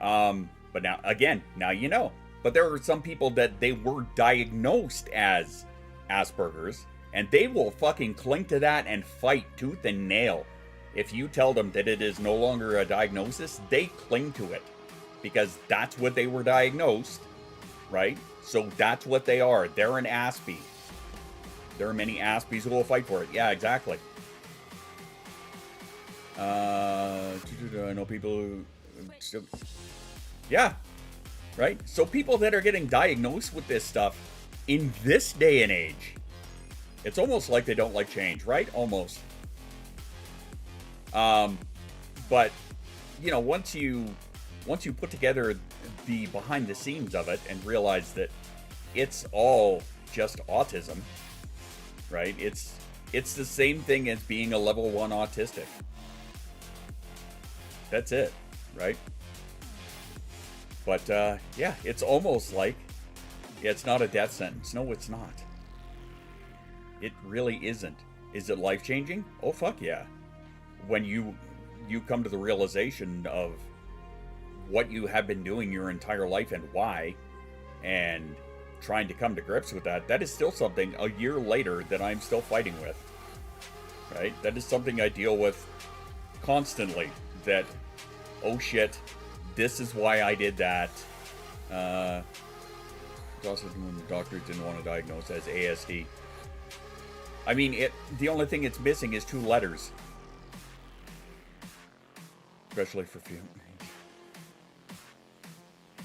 Speaker 1: But now you know. But there are some people that they were diagnosed as Asperger's, and they will fucking cling to that and fight tooth and nail. If you tell them that it is no longer a diagnosis, they cling to it because that's what they were diagnosed, right? So that's what they are. They're an Aspie. There are many Aspies who will fight for it. Yeah, exactly. I know people who still... Yeah, right? So people that are getting diagnosed with this stuff in this day and age, it's almost like they don't like change, right? Almost. But, you know, once you put together the behind the scenes of it and realize that it's all just autism, right? It's the same thing as being a level 1 autistic. That's it, right? But, yeah, it's almost like it's not a death sentence. No, it's not. It really isn't. Is it life-changing? Oh, fuck yeah. When you come to the realization of what you have been doing your entire life and why, and trying to come to grips with that, that is still something a year later that I'm still fighting with, right? That is something I deal with constantly, that, oh shit, this is why I did that. Also, when the doctor didn't want to diagnose as ASD. I mean, the only thing it's missing is 2 letters. Especially for females.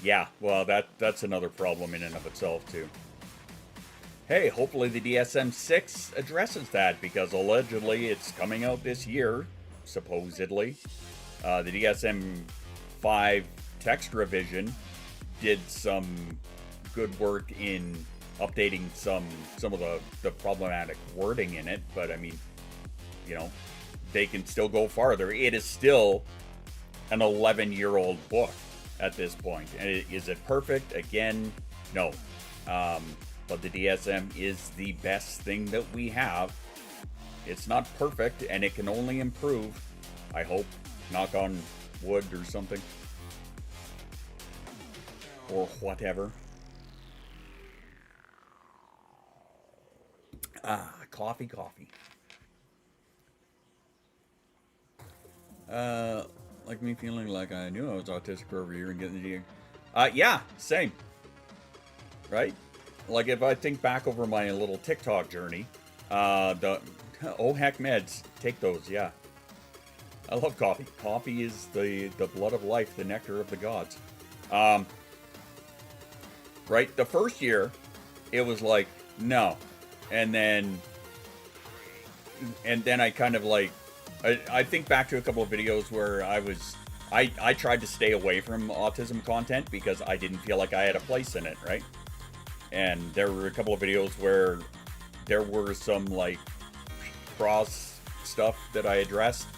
Speaker 1: Yeah, well, that's another problem in and of itself, too. Hey, hopefully the DSM-6 addresses that, because allegedly it's coming out this year, supposedly. The DSM-5 text revision did some good work in updating some of the problematic wording in it, but I mean, you know, they can still go farther. It is still an 11-year-old book at this point. And is it perfect? Again, no. But the DSM is the best thing that we have. It's not perfect, and it can only improve. I hope. Knock on wood or something. Or whatever. Coffee. Like me feeling like I knew I was autistic for over a year and getting the yeah, same. Right? Like if I think back over my little TikTok journey, oh heck meds, take those, yeah. I love coffee. Coffee is the blood of life, the nectar of the gods. Right? The first year, it was like, no. And then I kind of like, I think back to a couple of videos where I tried to stay away from autism content because I didn't feel like I had a place in it, right? And there were a couple of videos where there were some like cross stuff that I addressed,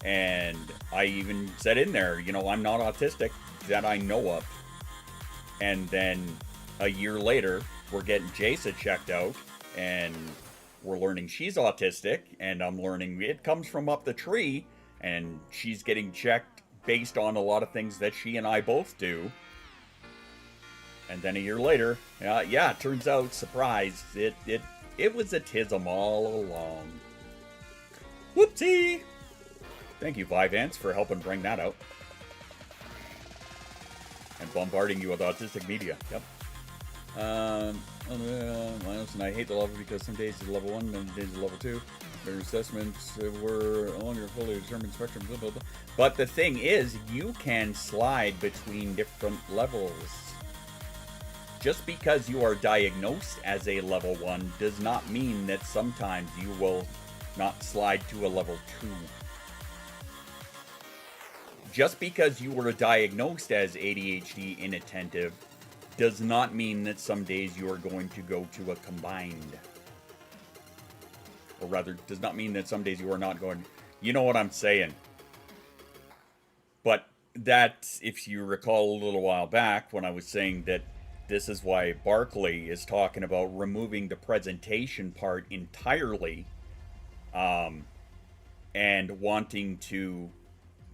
Speaker 1: and I even said in there, you know, I'm not autistic that I know of. And then a year later, we're getting Jason checked out, and we're learning she's autistic, and I'm learning it comes from up the tree, and she's getting checked based on a lot of things that she and I both do. And then a year later, yeah, it turns out, surprise, it was autism all along. Whoopsie! Thank you, Vivance, for helping bring that out. And bombarding you with autistic media. Yep. Miles and I hate the level because some days is level 1, and some days is level 2. Their assessments were along your fully determined spectrum, blah, blah, blah. But the thing is, you can slide between different levels. Just because you are diagnosed as a level 1 does not mean that sometimes you will not slide to a level 2. Just because you were diagnosed as ADHD inattentive does not mean that some days you are going to go to a combined. Or rather, does not mean that some days you are not going. You know what I'm saying. But that, if you recall a little while back when I was saying that this is why Barkley is talking about removing the presentation part entirely, and wanting to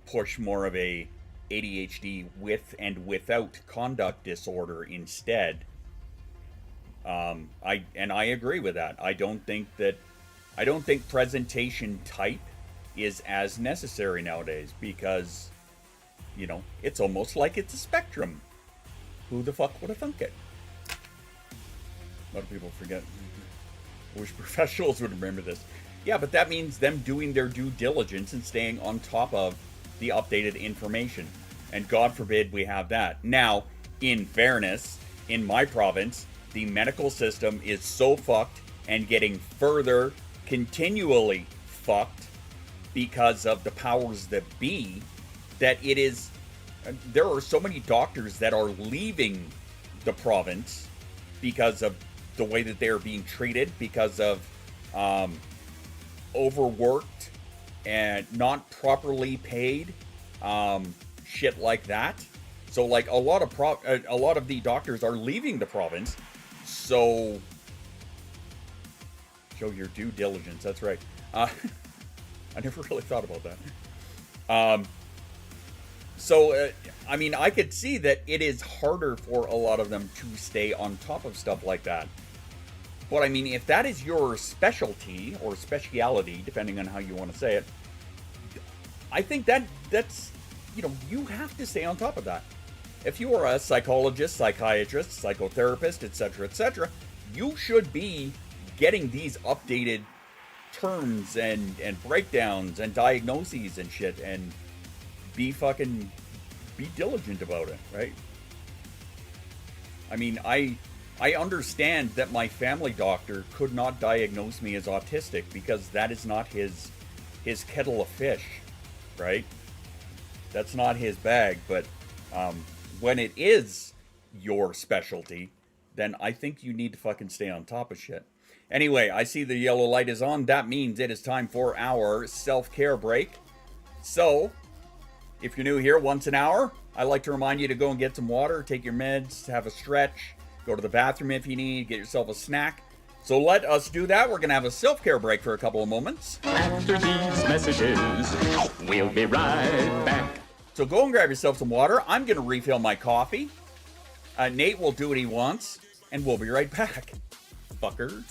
Speaker 1: push more of a ADHD with and without conduct disorder instead. I agree with that. I don't think presentation type is as necessary nowadays because, you know, it's almost like it's a spectrum. Who the fuck would have thunk it? A lot of people forget. I wish professionals would remember this. Yeah, but that means them doing their due diligence and staying on top of the updated information. And God forbid we have that. Now, in fairness, in my province, the medical system is so fucked and getting further continually fucked because of the powers that be, that it is, there are so many doctors that are leaving the province because of the way that they are being treated, because of overworked and not properly paid, shit like that. So like a lot of the doctors are leaving the province. So show your due diligence. That's right. I never really thought about that. I mean, I could see that it is harder for a lot of them to stay on top of stuff like that. But I mean, if that is your specialty or speciality, depending on how you want to say it, I think that's, you know, you have to stay on top of that. If you are a psychologist, psychiatrist, psychotherapist, etc., you should be getting these updated terms and breakdowns and diagnoses and shit, and be diligent about it, right? I mean, I understand that my family doctor could not diagnose me as autistic because that is not his kettle of fish, right? That's not his bag. But when it is your specialty, then I think you need to fucking stay on top of shit. Anyway, I see the yellow light is on. That means it is time for our self-care break. So, if you're new here, once an hour, I like to remind you to go and get some water, take your meds, have a stretch, go to the bathroom if you need, get yourself a snack. So let us do that. We're going to have a self-care break for a couple of moments.
Speaker 2: After these messages, we'll be right back.
Speaker 1: So go and grab yourself some water. I'm going to refill my coffee. Nate will do what he wants, and we'll be right back. Fucker.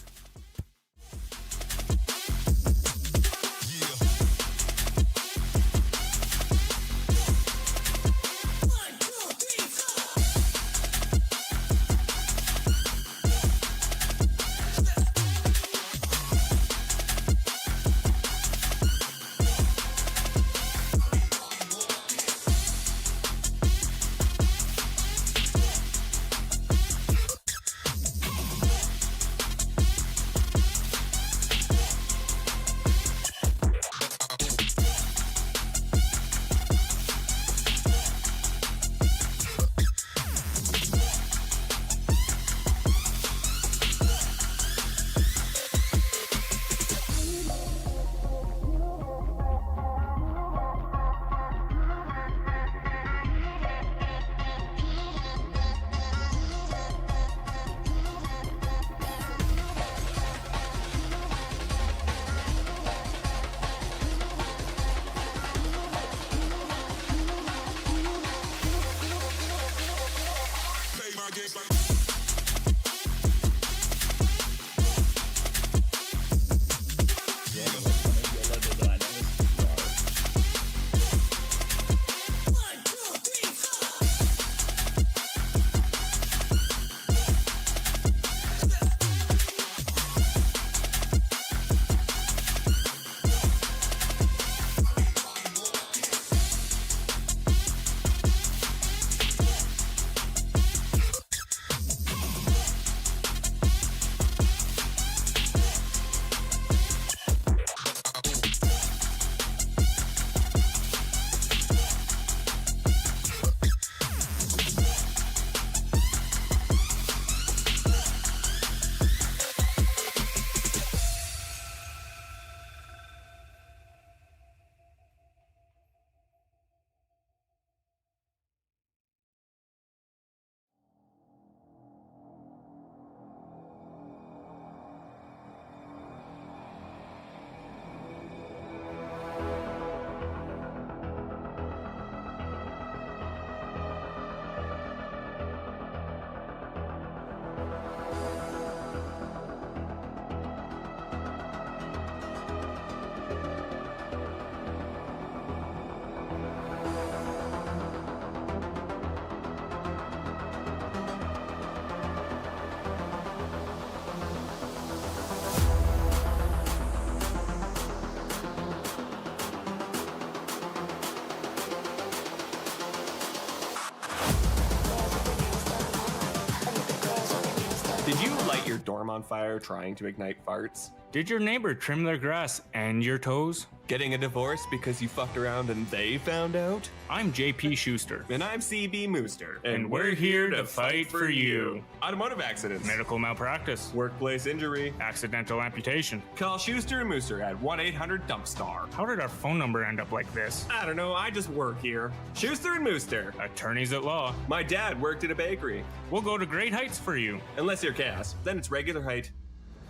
Speaker 3: on fire trying to ignite farts.
Speaker 4: Did your neighbor trim their grass and your toes?
Speaker 3: Getting a divorce because you fucked around and they found out?
Speaker 4: I'm JP Schuster.
Speaker 3: And I'm CB Mooster.
Speaker 4: And we're here to fight for you.
Speaker 3: Automotive accidents.
Speaker 4: Medical malpractice.
Speaker 3: Workplace injury.
Speaker 4: Accidental amputation.
Speaker 3: Call Schuster and Mooster at 1-800-DUMPSTAR.
Speaker 4: How did our phone number end up like this?
Speaker 3: I don't know, I just work here. Schuster and Mooster.
Speaker 4: Attorneys at law.
Speaker 3: My dad worked at a bakery.
Speaker 4: We'll go to great heights for you.
Speaker 3: Unless you're Cass, then it's regular height.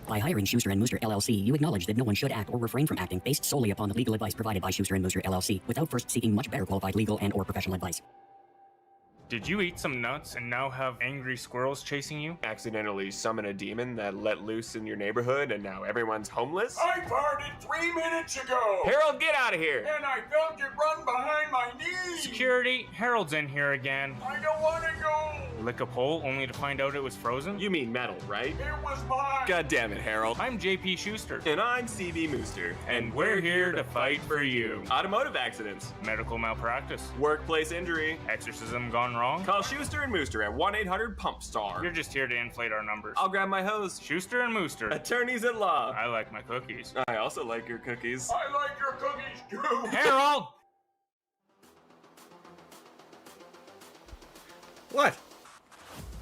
Speaker 5: By hiring Schuster and Mooster LLC, you acknowledge that no one should act or refrain from acting based solely upon the legal advice provided by Schuster and Mooster LLC, without first seeking much better qualified legal and/or professional advice.
Speaker 4: Did you eat some nuts and now have angry squirrels chasing you?
Speaker 3: Accidentally summon a demon that let loose in your neighborhood and now everyone's homeless?
Speaker 1: I farted 3 minutes ago!
Speaker 3: Harold, get out of here!
Speaker 1: And I felt it run behind my knees!
Speaker 4: Security, Harold's in here again.
Speaker 1: I don't want to go!
Speaker 4: Lick a pole only to find out it was frozen?
Speaker 3: You mean metal, right?
Speaker 1: It was mine!
Speaker 3: God damn it, Harold.
Speaker 4: I'm JP Schuster.
Speaker 3: And I'm CB Mooster.
Speaker 4: And we're here to fight for you.
Speaker 3: Automotive accidents.
Speaker 4: Medical malpractice.
Speaker 3: Workplace injury.
Speaker 4: Exorcism gone wrong?
Speaker 3: Call Schuster and Mooster at 1-800-PUMP-STAR.
Speaker 4: You're just here to inflate our numbers.
Speaker 3: I'll grab my hose.
Speaker 4: Schuster and Mooster.
Speaker 3: Attorneys at law.
Speaker 4: I like my cookies.
Speaker 3: I also like your cookies.
Speaker 1: I like your cookies too!
Speaker 4: Harold!
Speaker 1: What?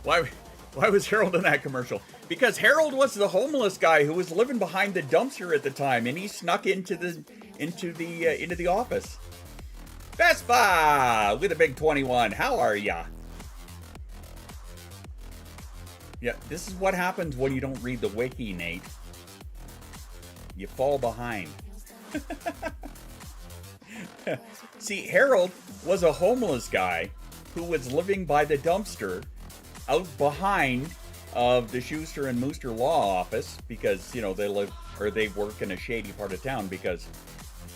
Speaker 1: Why was Harold in that commercial? Because Harold was the homeless guy who was living behind the dumpster at the time, and he snuck into the office. Vespa with a big 21. How are ya? Yeah, this is what happens when you don't read the wiki, Nate. You fall behind. See, Harold was a homeless guy who was living by the dumpster out behind of the Schuster and Mooster law office because, you know, they work in a shady part of town because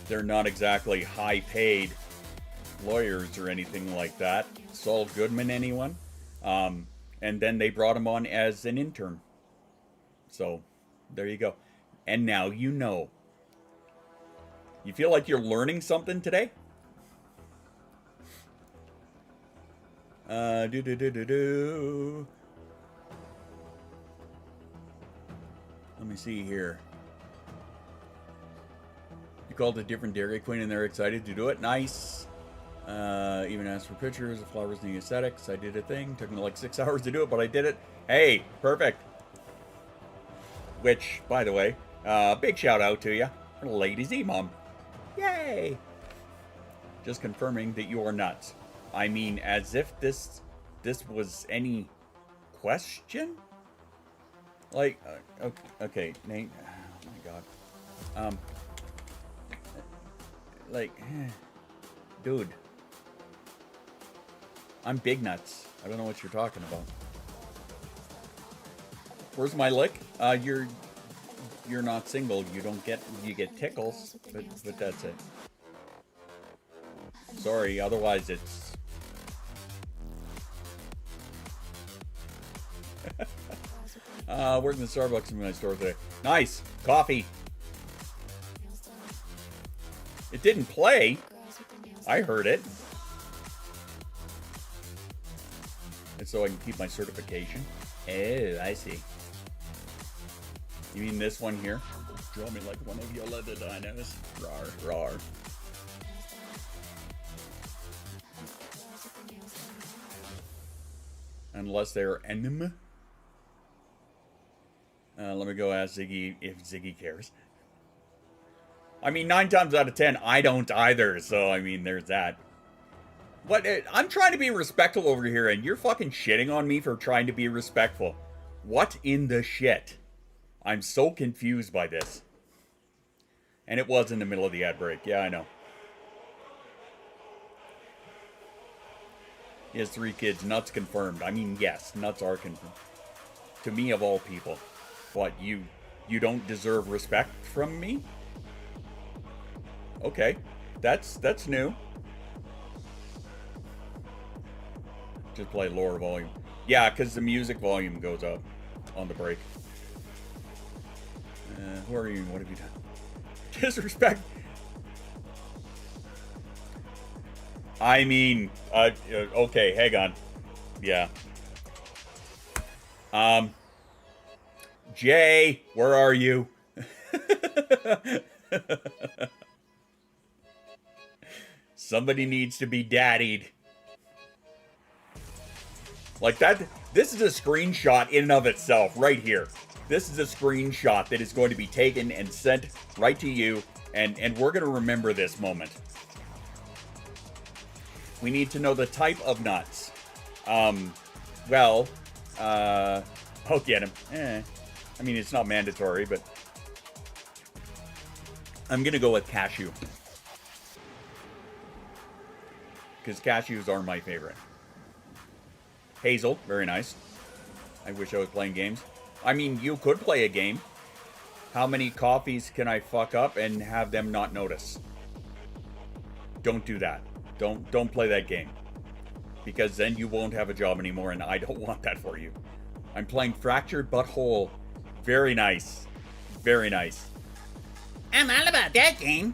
Speaker 1: they're not exactly high-paid lawyers or anything like that. Saul Goodman, anyone? And then they brought him on as an intern. So, there you go. And now you know. You feel like you're learning something today? Let me see here. You called a different Dairy Queen and they're excited to do it. Nice. Even asked for pictures of flowers and the aesthetics. I did a thing. Took me like 6 hours to do it, but I did it. Hey, perfect. Which, by the way, big shout out to you. Lady Z Mom. Yay! Just confirming that you are nuts. I mean, as if this was any question? Like, okay, Nate. Oh my god. Like, dude. I'm big nuts. I don't know what you're talking about. Where's my lick? You're not single. You get tickles, but that's it. Sorry, otherwise it's working the Starbucks in my store today. Nice coffee. It didn't play. I heard it. And so I can keep my certification. Oh, I see. You mean this one here? Draw me like one of your leather dinos. Rar, rar. Unless they're enemy. Let me go ask Ziggy if Ziggy cares. I mean, 9 times out of 10, I don't either. So, I mean, there's that. But I'm trying to be respectful over here, and you're fucking shitting on me for trying to be respectful. What in the shit? I'm so confused by this. And it was in the middle of the ad break. Yeah, I know. He has 3 kids. Nuts confirmed. I mean, yes, nuts are confirmed. To me, of all people. What, you don't deserve respect from me? Okay. That's new. Just play lower volume. Yeah, because the music volume goes up on the break. Who are you? What have you done? Disrespect. I mean, okay, hang on. Yeah. Jay, where are you? Somebody needs to be daddied. Like that, this is a screenshot in and of itself, right here. This is a screenshot that is going to be taken and sent right to you, and we're going to remember this moment. We need to know the type of nuts. Well, I'll get him. I mean, it's not mandatory, but I'm going to go with cashew. Because cashews are my favorite. Hazel, very nice. I wish I was playing games. I mean, you could play a game. How many coffees can I fuck up and have them not notice? Don't do that. Don't play that game. Because then you won't have a job anymore, and I don't want that for you. I'm playing Fractured Butthole. Very nice. Very nice. I'm all about that game.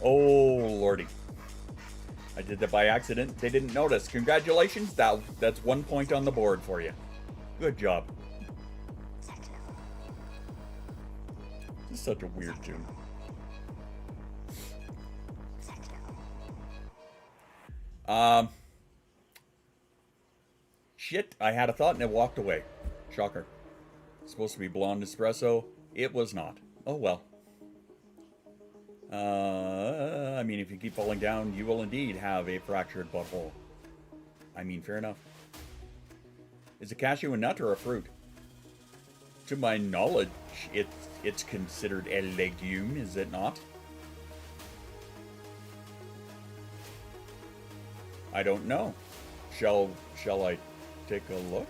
Speaker 1: Oh, lordy. I did that by accident. They didn't notice. Congratulations. That's 1 point on the board for you. Good job. This is such a weird tune. Shit, I had a thought and it walked away. Shocker. It's supposed to be blonde espresso. It was not. Oh well. I mean, if you keep falling down, you will indeed have a fractured butthole. I mean, fair enough. Is a cashew a nut or a fruit? To my knowledge, it's considered a legume, is it not? I don't know. Shall I take a look?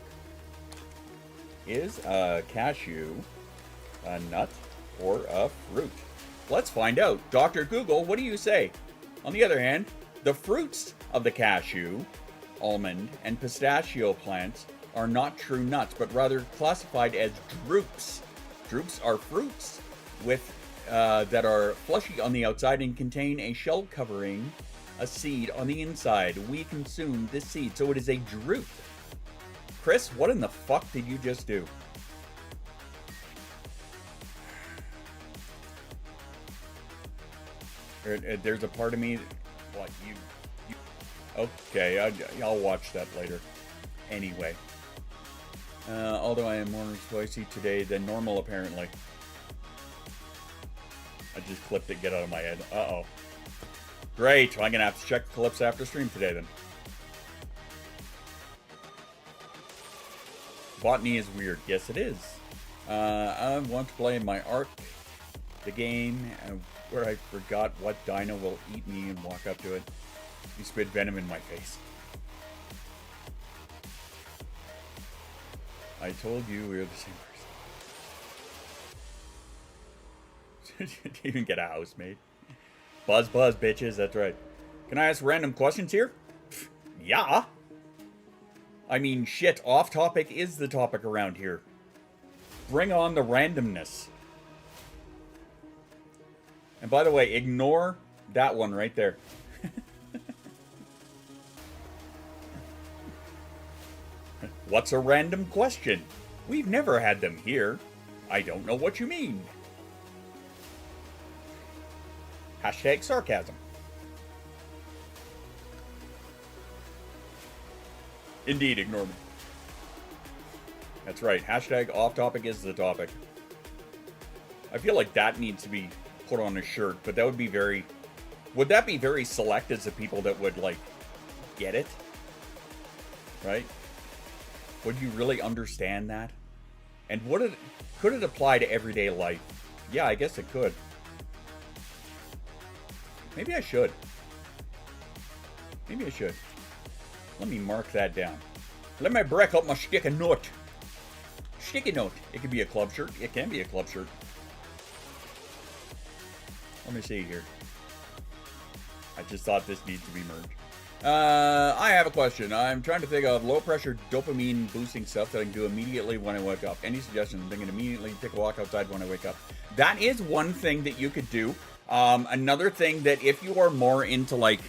Speaker 1: Is a cashew a nut or a fruit? Let's find out. Dr. Google, what do you say? On the other hand, the fruits of the cashew, almond, and pistachio plants are not true nuts, but rather classified as drupes. Drupes are fruits with that are fleshy on the outside and contain a shell covering a seed on the inside. We consume this seed, so it is a drupe. Chris, what in the fuck did you just do? There's a part of me. What you okay, I'll watch that later. Anyway, although I am more spicy today than normal, apparently. I just clipped it. Get out of my head. Uh-oh. Great. I'm gonna have to check the clips after stream today then. Botany is weird. Yes, it is. I want to play my Ark, the game where I forgot what dino will eat me and walk up to it. You spit venom in my face. I told you we were the same person. Didn't even get a housemate. Buzz, bitches. That's right. Can I ask random questions here? Yeah. I mean, shit. Off topic is the topic around here. Bring on the randomness. And by the way, ignore that one right there. What's a random question? We've never had them here. I don't know what you mean. Hashtag sarcasm. Indeed, ignore me. That's right. Hashtag off topic is the topic. I feel like that needs to be put on a shirt, but that would be very... Would that be very select as the people that would, like, get it? Right? Would you really understand that? And could it apply to everyday life? Yeah, I guess it could. Maybe I should. Maybe I should. Let me mark that down. Let me break up my sticky note. Sticky note. It could be a club shirt. It can be a club shirt. Let me see here. I just thought this needs to be merged. I have a question. I'm trying to think of low-pressure dopamine boosting stuff that I can do immediately when I wake up. Any suggestions? I'm thinking immediately take a walk outside when I wake up. That is one thing that you could do. Another thing that if you are more into like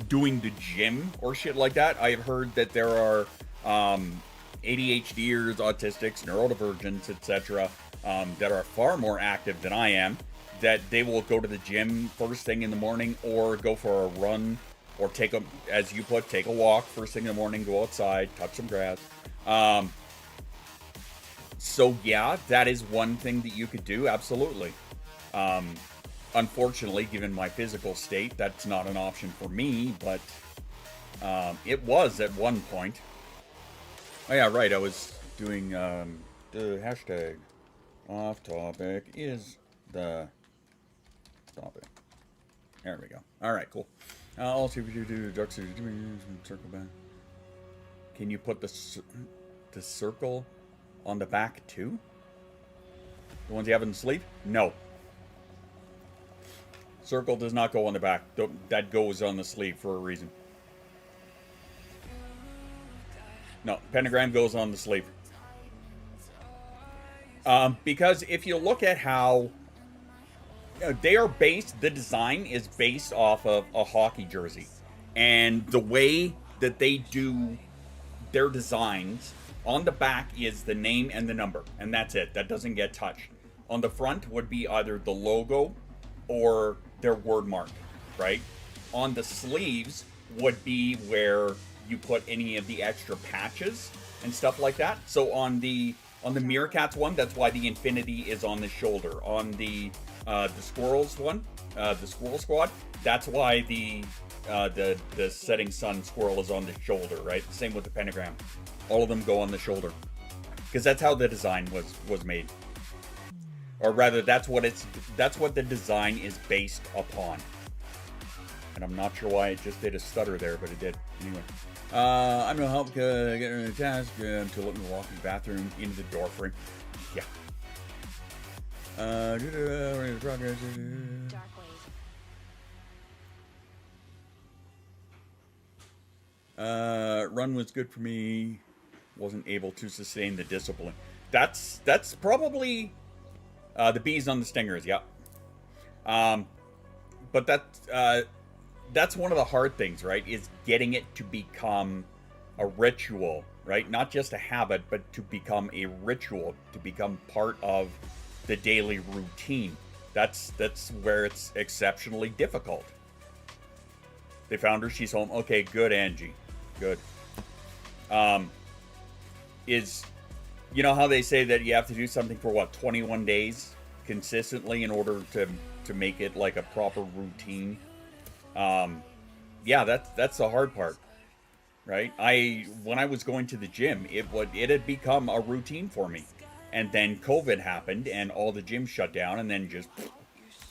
Speaker 1: doing the gym or shit like that, I have heard that there are ADHDers, autistics, neurodivergents, etc., that are far more active than I am, that they will go to the gym first thing in the morning or go for a run or take a, as you put, take a walk first thing in the morning, go outside, touch some grass. So yeah, that is one thing that you could do, absolutely. Unfortunately, given my physical state, that's not an option for me, but it was at one point. Oh yeah, right, I was doing the hashtag off topic is the topic. There we go. All right, cool. Also, if you do dark circle back, can you put the circle on the back too? The ones you have in the sleeve? No. Circle does not go on the back. That goes on the sleeve for a reason. No, pentagram goes on the sleeve. Because if you look at how they are based, the design is based off of a hockey jersey. And the way that they do their designs, on the back is the name and the number. And that's it. That doesn't get touched. On the front would be either the logo or their word mark, right? On the sleeves would be where you put any of the extra patches and stuff like that. So on the Meerkats one, that's why the infinity is on the shoulder. On the Squirrels one, the Squirrel Squad, that's why the setting sun squirrel is on the shoulder, right? Same with the pentagram. All of them go on the shoulder. Because that's how the design was made. Or rather, that's what the design is based upon. And I'm not sure why it just did a stutter there, but it did. Anyway. I'm gonna help get her the task to let me walk in the bathroom into the door frame. Yeah. Progress. Run was good for me. Wasn't able to sustain the discipline. That's probably the bees on the stingers. Yeah. But that's one of the hard things, right? Is getting it to become a ritual, right? Not just a habit, but to become a ritual, to become part of the daily routine. That's where it's exceptionally difficult. They found her. She's home. Okay, good, Angie. Good. You know how they say that you have to do something for what, 21 days consistently in order to make it like a proper routine? Yeah, that's the hard part, right? When I was going to the gym, it had become a routine for me, and then COVID happened and all the gyms shut down, and then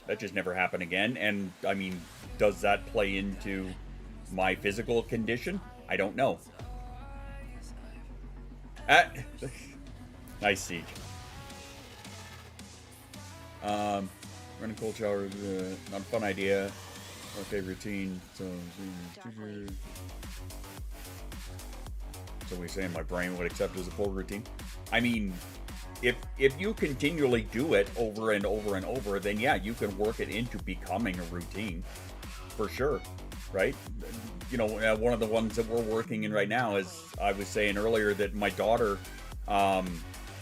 Speaker 1: that just never happened again. And I mean, does that play into my physical condition? I don't know. Nice siege. Running cold shower is not a fun idea. Okay, routine. So we're saying my brain would accept it as a full routine. I mean, if you continually do it over and over and over, then yeah, you can work it into becoming a routine, for sure, right? You know, one of the ones that we're working in right now is, I was saying earlier that my daughter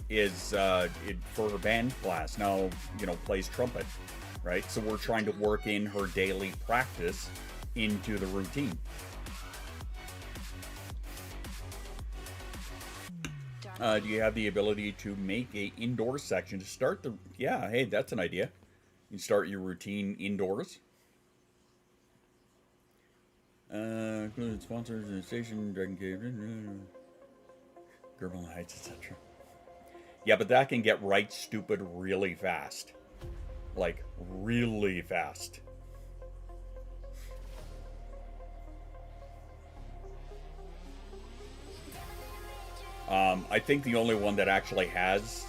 Speaker 1: is for her band class now, you know, plays trumpet. Right? So we're trying to work in her daily practice into the routine. Do you have the ability to make a indoor section to start the... Yeah, hey, that's an idea. You start your routine indoors. Including sponsors and station, Dragon Cave, Gerbil Heights, etc. Yeah, but that can get right stupid really fast. Like, really fast. I think the only one that actually has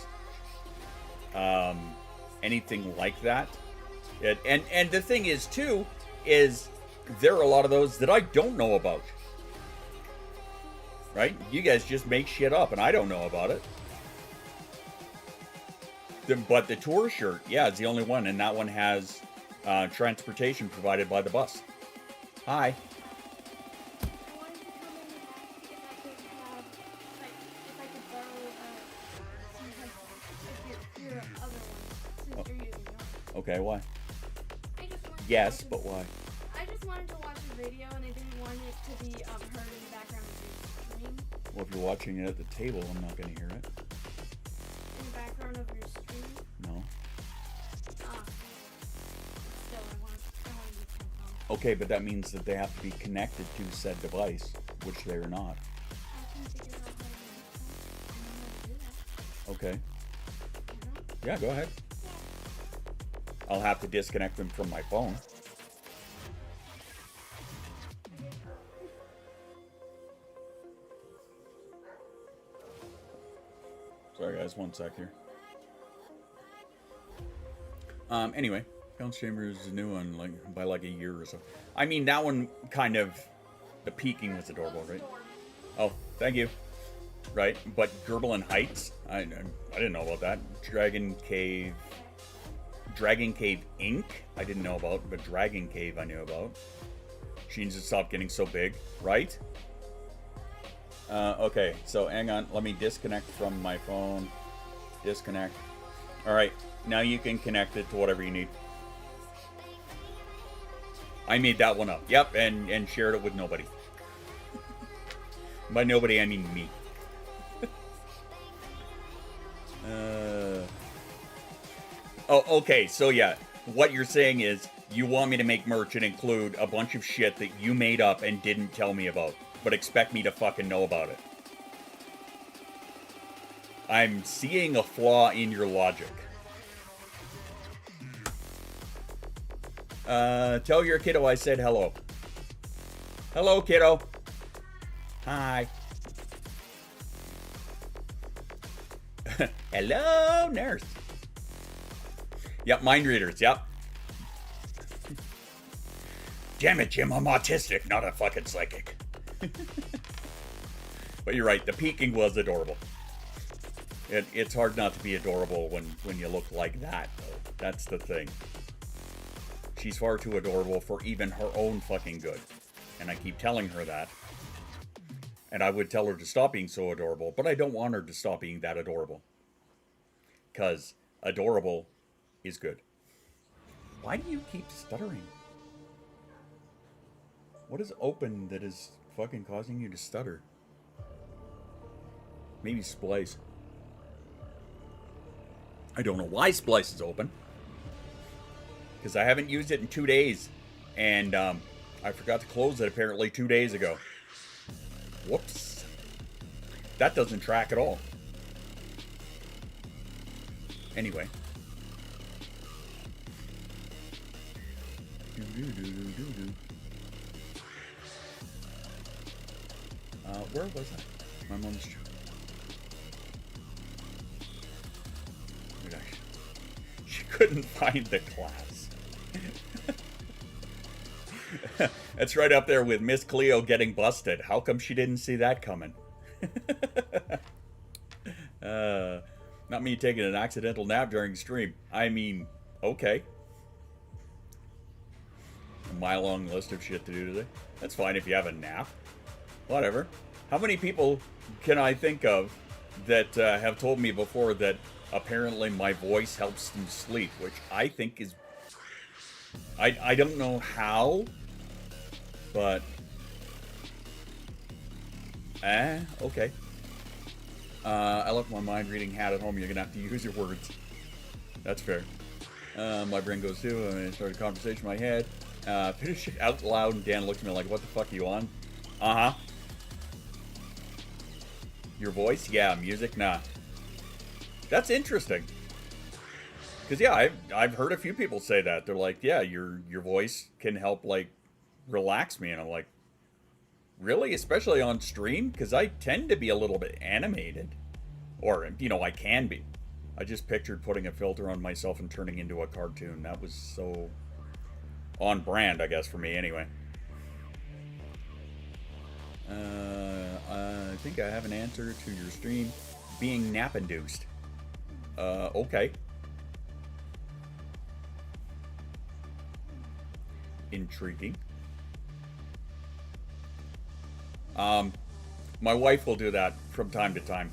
Speaker 1: anything like that, and the thing is too, is there are a lot of those that I don't know about. Right? You guys just make shit up, and I don't know about it. But the tour shirt, yeah, it's the only one, and that one has transportation provided by the bus. Hi. Okay, why?
Speaker 6: I just wanted
Speaker 1: Yes,
Speaker 6: to
Speaker 1: but why?
Speaker 6: I just wanted to watch a video and I didn't want it to be heard in the background of your stream.
Speaker 1: Well, if you're watching it at the table, I'm not going to hear it.
Speaker 6: In the background of your stream?
Speaker 1: No.
Speaker 6: Ah. Still, I want to use my phone.
Speaker 1: Okay, but that means that they have to be connected to said device, which they are not.
Speaker 6: I can figure out how to make them. I know how to do that.
Speaker 1: Okay.
Speaker 6: Mhm.
Speaker 1: Yeah, go ahead. I'll have to disconnect them from my phone. Sorry guys, one sec here. Anyway, Bounce Chambers is a new one, like by like a year or so. I mean, that one kind of, the peaking was adorable, right? Oh, thank you. Right, but Gerbil Heights, I didn't know about that. Dragon Cave Inc. I didn't know about, but Dragon Cave I knew about. She needs to stop getting so big, right? Okay, so hang on. Let me disconnect from my phone. Disconnect. All right, now you can connect it to whatever you need. I made that one up. Yep, and shared it with nobody. By nobody, I mean me. Oh, okay, so yeah, what you're saying is you want me to make merch and include a bunch of shit that you made up and didn't tell me about, but expect me to fucking know about it. I'm seeing a flaw in your logic. Tell your kiddo I said hello. Hello, kiddo. Hi. Hello, nurse. Yep, mind readers, yep. Damn it, Jim, I'm autistic, not a fucking psychic. But you're right, the peeking was adorable. It's hard not to be adorable when you look like that, though. That's the thing. She's far too adorable for even her own fucking good. And I keep telling her that. And I would tell her to stop being so adorable, but I don't want her to stop being that adorable. Because adorable is good. Why do you keep stuttering? What is open that is fucking causing you to stutter? Maybe Splice. I don't know why Splice is open. Because I haven't used it in 2 days. And I forgot to close it apparently 2 days ago. Whoops. That doesn't track at all. Anyway. Where was I? My mom's... She couldn't find the class. That's right up there with Miss Cleo getting busted. How come she didn't see that coming? Not me taking an accidental nap during stream. I mean, okay. A mile-long list of shit to do today. That's fine if you have a nap. Whatever. How many people can I think of that have told me before that apparently my voice helps them sleep, which I think is... I don't know how, but... okay. I left my mind reading hat at home. You're gonna have to use your words. That's fair. My brain goes too. I start a conversation in my head. Finish it out loud, and Dan looked at me like, what the fuck are you on? Uh-huh. Your voice? Yeah. Music? Nah. That's interesting. Because, yeah, I've heard a few people say that. They're like, yeah, your voice can help, like, relax me. And I'm like, really? Especially on stream? Because I tend to be a little bit animated. Or, you know, I can be. I just pictured putting a filter on myself and turning into a cartoon. That was so on brand, I guess, for me anyway. I think I have an answer to your stream being nap-induced. Okay. Intriguing. My wife will do that from time to time.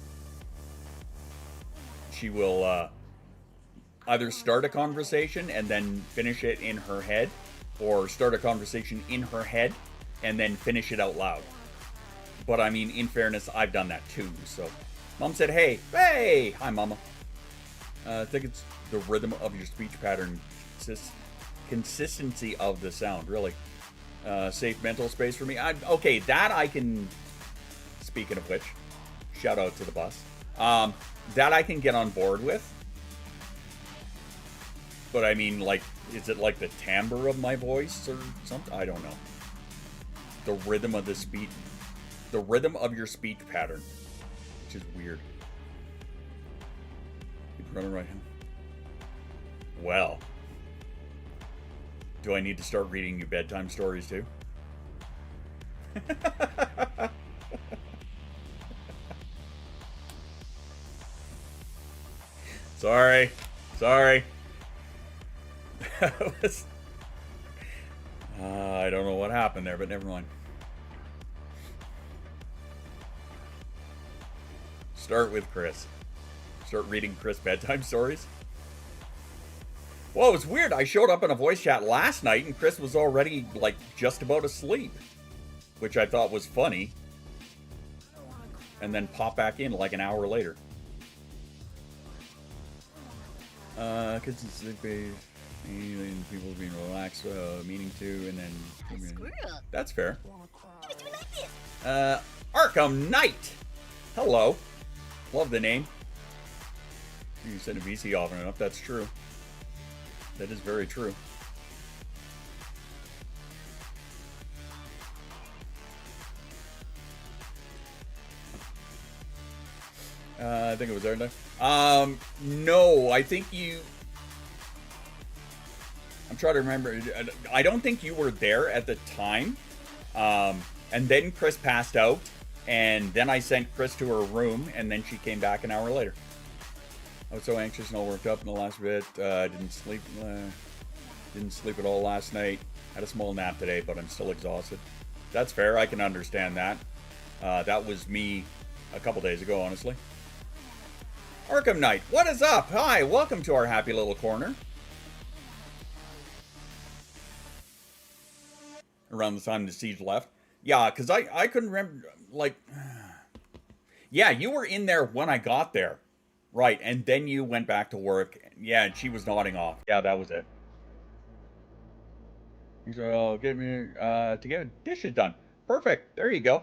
Speaker 1: She will, either start a conversation and then finish it in her head, or start a conversation in her head and then finish it out loud. But I mean, in fairness, I've done that too. So, Mom said, "Hey, hey, hi, Mama." I think it's the rhythm of your speech pattern, consistency of the sound, really. Safe mental space for me. Okay, that I can. Speaking of which, shout out to the bus. That I can get on board with. But I mean, like, is it like the timbre of my voice or something? I don't know. The rhythm of the speech, the rhythm of your speech pattern, which is weird. Keep running right hand. Well, do I need to start reading you bedtime stories too? Sorry. That was... I don't know what happened there, but never mind. Start with Chris. Start reading Chris bedtime stories. Well, it was weird. I showed up in a voice chat last night and Chris was already, like, just about asleep. Which I thought was funny. And then pop back in like an hour later. Because it's sleepy. People being relaxed, meaning to, and then... That's fair. Arkham Knight! Hello. Love the name. You send a VC often enough, that's true. That is very true. I think it was there, no? No, I think you... I'm trying to remember. I don't think you were there at the time. And then Chris passed out. And then I sent Chris to her room. And then she came back an hour later. I was so anxious and all worked up in the last bit. Didn't sleep at all last night. Had a small nap today, but I'm still exhausted. That's fair. I can understand that. That was me a couple days ago, honestly. Arkham Knight, what is up? Hi, welcome to our happy little corner. Around the time the siege left. Yeah, because I couldn't remember, like... Yeah, you were in there when I got there. Right, and then you went back to work. Yeah, and she was nodding off. Yeah, that was it. He said, "Oh, get me, to get dishes done." Perfect, there you go.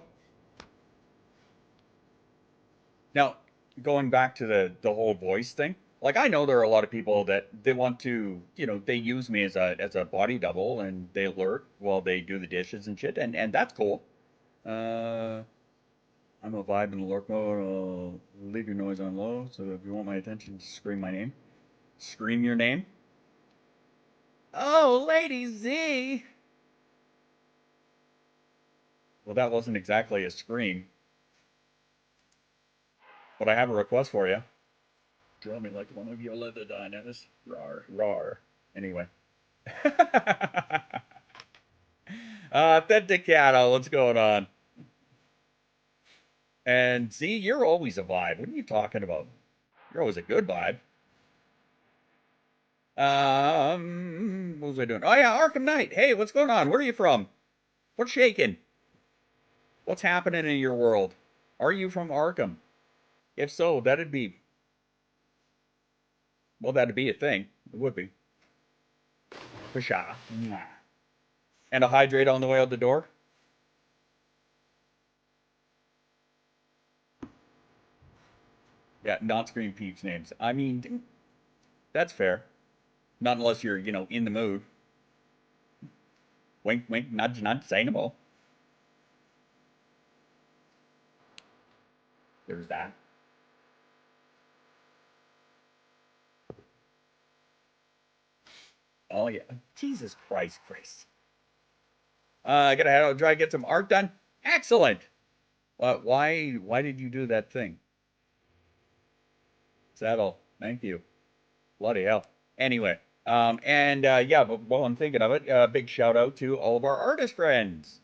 Speaker 1: Now, going back to the whole voice thing, like, I know there are a lot of people that they want to, you know, they use me as a body double and they lurk while they do the dishes and shit, and that's cool. I'm a vibe in the lurk mode. I'll leave your noise on low, so if you want my attention, scream my name. Scream your name. Oh, Lady Z! Well, that wasn't exactly a scream. But I have a request for you. Draw me like one of your leather dinos. Rawr, rawr. Anyway. Authenticato, what's going on? And Z, you're always a vibe. What are you talking about? You're always a good vibe. What was I doing? Oh yeah, Arkham Knight. Hey, what's going on? Where are you from? What's shaking? What's happening in your world? Are you from Arkham? If so, that'd be... Well, that'd be a thing. It would be. Pshaw. And a hydrate on the way out the door? Yeah, not scream peeps names. I mean, that's fair. Not unless you're, you know, in the mood. Wink, wink, nudge, nudge, say no more. There's that. Oh, yeah. Jesus Christ, Chris. I gotta head out and try to get some art done. Excellent. Why did you do that thing? Saddle. Thank you. Bloody hell. Anyway, yeah, but while I'm thinking of it, big shout out to all of our artist friends.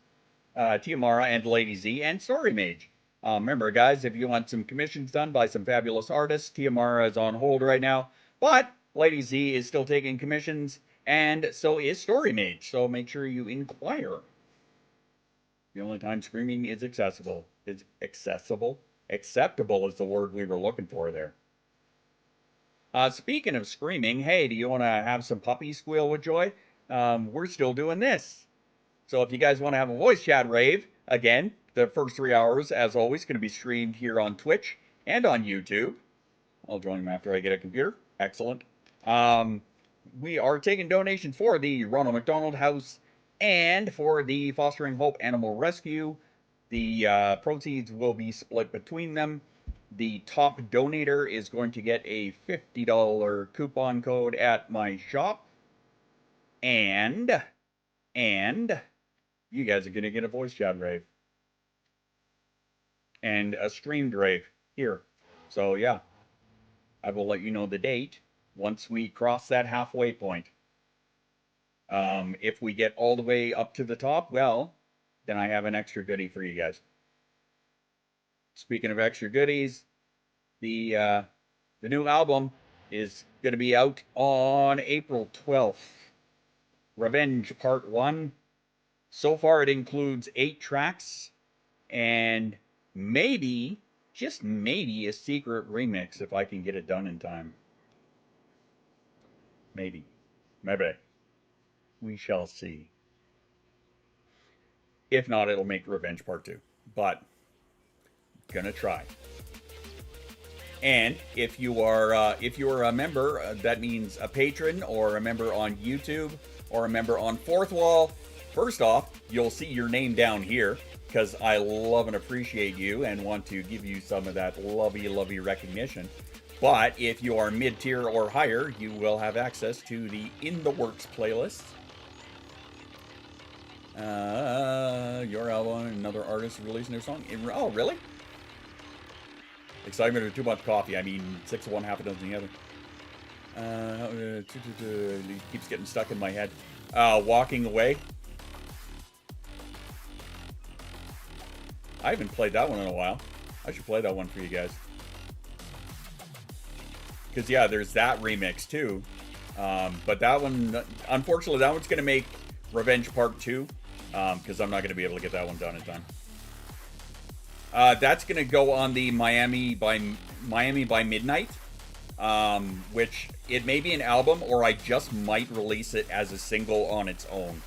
Speaker 1: Tiamara and Lady Z and Story Mage. Remember, guys, if you want some commissions done by some fabulous artists, Tiamara is on hold right now. But Lady Z is still taking commissions, and so is StoryMage. So make sure you inquire. The only time screaming is accessible. Is accessible? Acceptable is the word we were looking for there. Speaking of screaming, hey, do you want to have some puppies squeal with joy? We're still doing this. So if you guys want to have a voice chat rave, again, the first 3 hours, as always, going to be streamed here on Twitch and on YouTube. I'll join them after I get a computer. Excellent. We are taking donations for the Ronald McDonald House and for the Fostering Hope Animal Rescue. The proceeds will be split between them. The top donator is going to get a $50 coupon code at my shop. And you guys are going to get a voice chat rave. And a streamed rave here. So yeah, I will let you know the date once we cross that halfway point. If we get all the way up to the top, well, then I have an extra goodie for you guys. Speaking of extra goodies, the new album is going to be out on April 12th. Revenge Part 1. So far it includes 8 tracks and maybe, just maybe, a secret remix if I can get it done in time. Maybe. Maybe. We shall see. If not, it'll make Revenge Part 2. But, gonna try. And if you are a member, that means a patron or a member on YouTube or a member on Fourth Wall, first off, you'll see your name down here because I love and appreciate you and want to give you some of that lovey recognition. But if you are mid-tier or higher, you will have access to the In the Works playlist. Your album, another artist releasing their song. Oh, really? Excitement of too much coffee. I mean, 6 of one, half a dozen the other. It keeps getting stuck in my head. Walking Away. I haven't played that one in a while. I should play that one for you guys. Because, yeah, there's that remix, too. But that one, unfortunately, that one's going to make Revenge Part 2. Because I'm not going to be able to get that one done in time. That's going to go on the Miami by Midnight. Which, it may be an album, or I just might release it as a single on its own.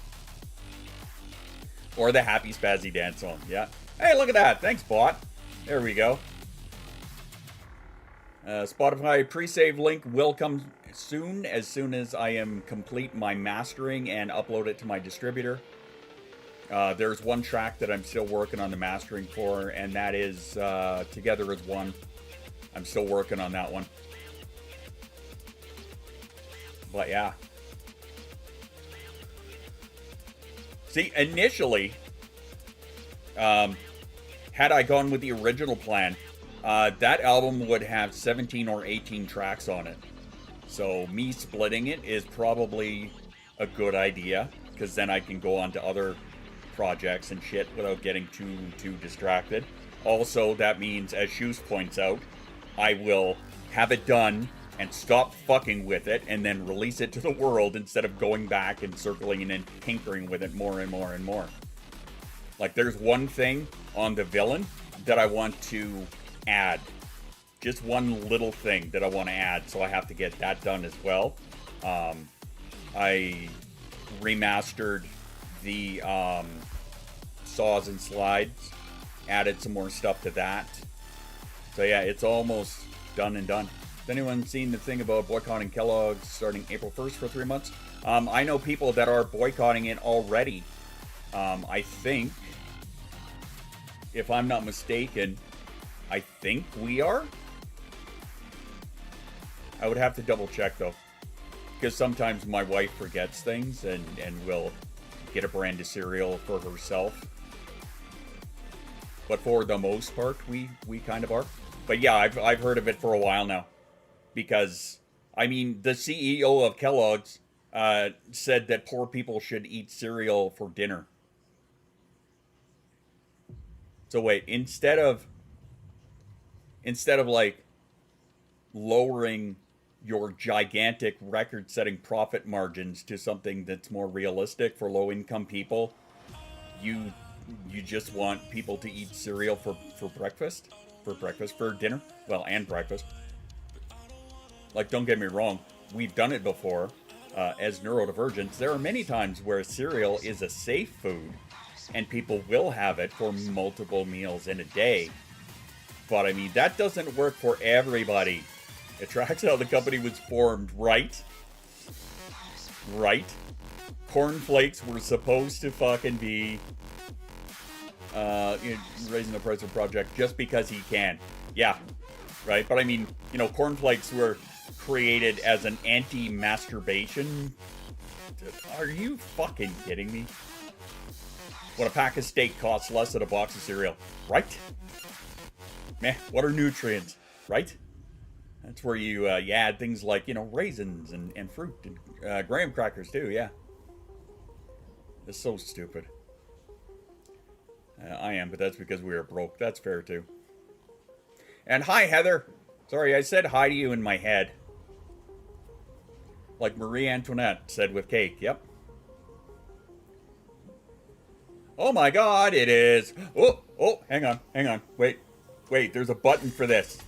Speaker 1: Or the Happy Spazzy Dance song, yeah. Hey, look at that. Thanks, bot. There we go. Spotify pre-save link will come soon as I am complete my mastering and upload it to my distributor. There's one track that I'm still working on the mastering for, and that is Together as One. I'm still working on that one. But yeah. See, initially, had I gone with the original plan, that album would have 17 or 18 tracks on it. So me splitting it is probably a good idea, because then I can go on to other projects and shit without getting too distracted. Also, that means, as Shoes points out, I will have it done and stop fucking with it and then release it to the world instead of going back and circling and then tinkering with it more and more and more. Like, there's one thing on the villain that I want to add. Just one little thing that I want to add, so I have to get that done as well. I remastered the saws and slides, added some more stuff to that. So yeah, it's almost done and done. Has anyone seen the thing about boycotting Kellogg's starting April 1st for 3 months? I know people that are boycotting it already. I think, if I'm not mistaken, I think we are. I would have to double check though, because sometimes my wife forgets things and will get a brand of cereal for herself. But for the most part, we kind of are. But yeah, I've heard of it for a while now, because I mean, the CEO of Kellogg's said that poor people should eat cereal for dinner. So wait, instead of like lowering your gigantic record-setting profit margins to something that's more realistic for low-income people. You just want people to eat cereal for breakfast, for dinner, well, and breakfast. Like, don't get me wrong, we've done it before as neurodivergents. There are many times where cereal is a safe food and people will have it for multiple meals in a day. But I mean, that doesn't work for everybody. It tracks how the company was formed, right? Right? Cornflakes were supposed to fucking be raising the price of project just because he can. Yeah, right? But I mean, you know, cornflakes were created as an anti-masturbation. Are you fucking kidding me? When a pack of steak costs less than a box of cereal, right? Meh, what are nutrients, right? That's where you add things like, you know, raisins and fruit and graham crackers too, yeah. It's so stupid. I am, but that's because we are broke. That's fair too. And hi, Heather. Sorry, I said hi to you in my head. Like Marie Antoinette said with cake, yep. Oh my god, it is. Oh, hang on. Wait, there's a button for this.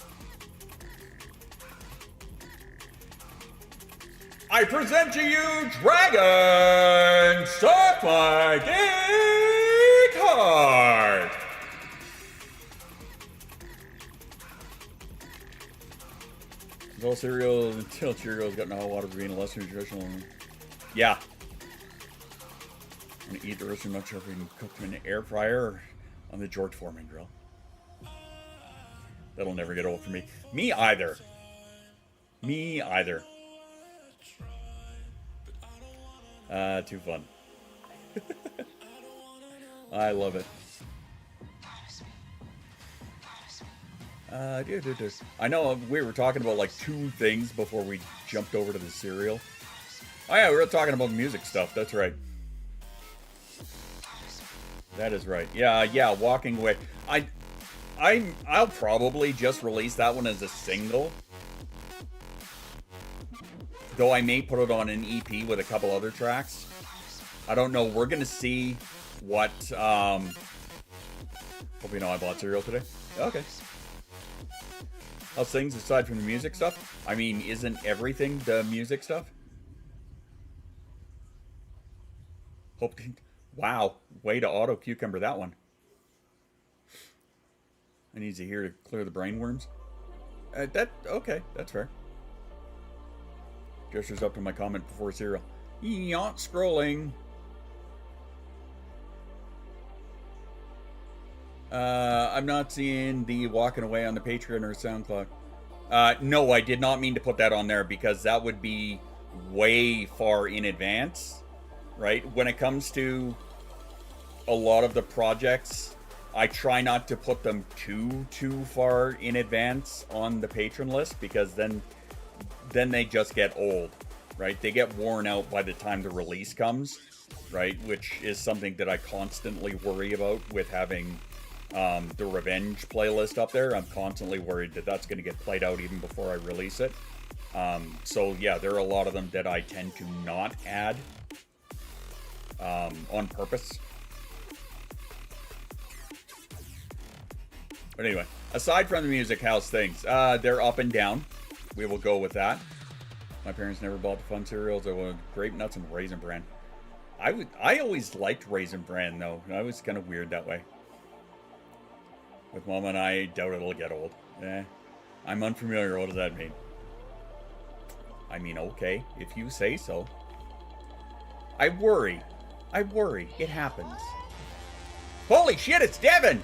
Speaker 1: I present to you Dragon Suck My Dick Hard. All cereal until Cheerios got in hot water for being less nutritional. Yeah. I'm gonna eat the roasted nut if we can cook them in the air fryer or on the George Foreman grill. That'll never get old for me. Me either. Too fun. I love it. I know we were talking about like 2 things before we jumped over to the cereal. Oh yeah, we were talking about music stuff. That's right. That is right. Yeah, Walking Away. I'll probably just release that one as a single. Though I may put it on an EP with a couple other tracks. I don't know. We're gonna see what hope you know I bought cereal today. Okay. How's things aside from the music stuff? I mean, isn't everything the music stuff? Wow, way to auto cucumber that one. I need to hear to clear the brainworms. Okay, that's fair. Gestures up to my comment before cereal. Not scrolling. I'm not seeing the walking away on the Patreon or SoundCloud. No, I did not mean to put that on there because that would be way far in advance, right? When it comes to a lot of the projects, I try not to put them too far in advance on the patron list because then they just get old, right? They get worn out by the time the release comes, right? Which is something that I constantly worry about with having the Revenge playlist up there. I'm constantly worried that that's going to get played out even before I release it. So yeah, there are a lot of them that I tend to not add on purpose. But anyway, aside from the music, how's things? They're up and down. We will go with that. My parents never bought the fun cereals. I wanted grape nuts and Raisin Bran. I always liked Raisin Bran though. I was kind of weird that way. With Mom and I doubt it'll get old. I'm unfamiliar. What does that mean? I mean, okay, if you say so. I worry. It happens. Holy shit, it's Devin!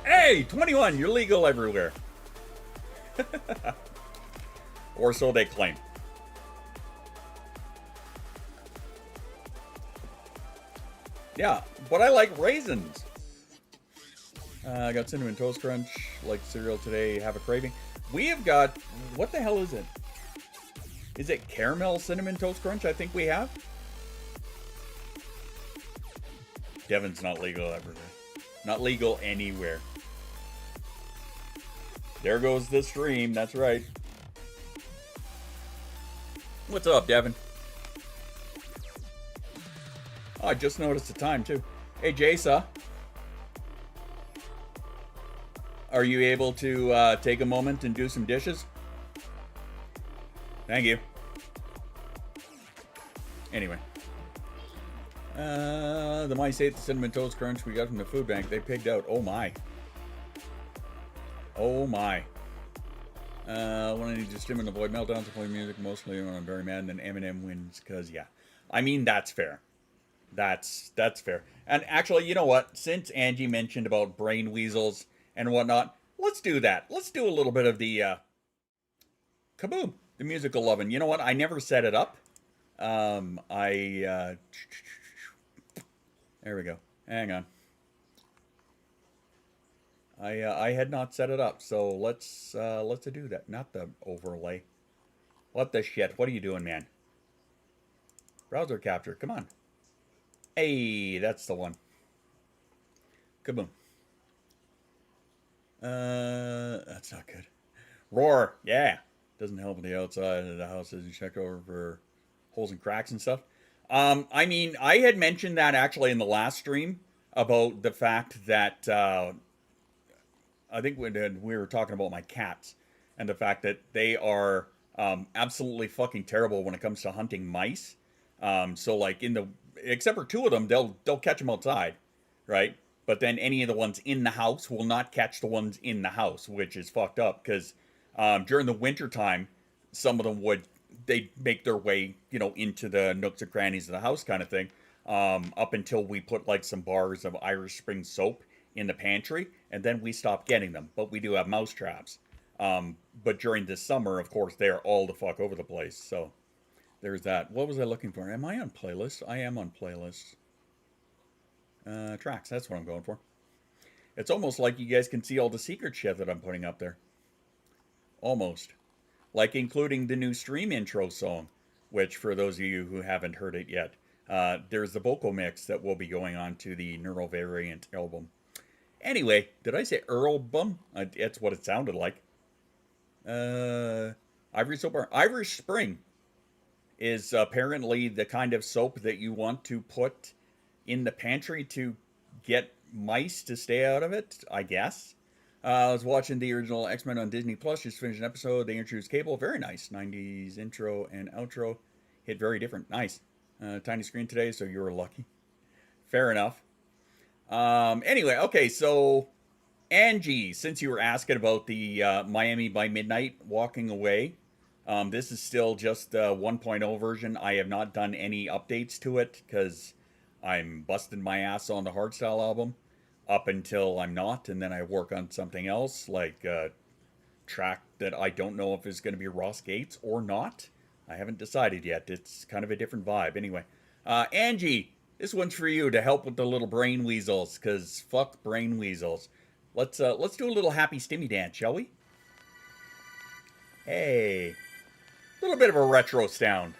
Speaker 1: Hey, 21, you're legal everywhere. Or so they claim. Yeah, but I like raisins. I got Cinnamon Toast Crunch, like cereal today, have a craving. We have got, what the hell is it? Is it Caramel Cinnamon Toast Crunch I think we have? Devin's not legal everywhere. Not legal anywhere. There goes the stream, that's right. What's up, Devin? Oh, I just noticed the time, too. Hey, Jasa. Are you able to take a moment and do some dishes? Thank you. Anyway. The mice ate the Cinnamon Toast Crunch we got from the food bank. They pigged out. Oh, my. Oh, my. When I need to stim and avoid meltdowns, I play music mostly when I'm very mad, and then Eminem wins, because, yeah. I mean, that's fair. That's fair. And actually, you know what? Since Angie mentioned about brain weasels and whatnot, let's do that. Let's do a little bit of the, Kaboom! The musical oven. You know what? I never set it up. There we go. Hang on. I had not set it up, so let's do that. Not the overlay. What the shit? What are you doing, man? Browser capture. Come on. Hey, that's the one. Kaboom. That's not good. Roar. Yeah. Doesn't help with the outside of the house as you check over for holes and cracks and stuff. I mean, I had mentioned that actually in the last stream about the fact that I think when we were talking about my cats and the fact that they are absolutely fucking terrible when it comes to hunting mice. So like except for two of them, they'll catch them outside, right? But then any of the ones in the house will not catch the ones in the house, which is fucked up because during the winter time, some of them they'd make their way, into the nooks and crannies of the house kind of thing, up until we put like some bars of Irish Spring soap in the pantry, and then we stopped getting them. But we do have mouse traps. But during this summer, of course, they're all the fuck over the place. So there's that. What was I looking for? Am I on playlist? I am on playlist. Tracks, that's what I'm going for. It's almost like you guys can see all the secret shit that I'm putting up there. Almost. Like including the new stream intro song, which for those of you who haven't heard it yet, there's the vocal mix that will be going on to the Neurodivergent album. Anyway, did I say album? It's what it sounded like. Irish Spring is apparently the kind of soap that you want to put in the pantry to get mice to stay out of it, I guess. I was watching the original X-Men on Disney Plus, just finished an episode. They introduced Cable. Very nice. 90s intro and outro. Hit very different. Nice. Tiny screen today, so you were lucky. Fair enough. Anyway, okay, so Angie, since you were asking about the Miami by Midnight walking away, this is still just the 1.0 version. I have not done any updates to it because I'm busting my ass on the hardstyle album up until I'm not, and then I work on something else, like a track that I don't know if is going to be Ross Gates or not. I haven't decided yet. It's kind of a different vibe. Anyway, Angie, this one's for you to help with the little brain weasels, because fuck brain weasels. Let's do a little happy stimmy dance, shall we? Hey, a little bit of a retro sound.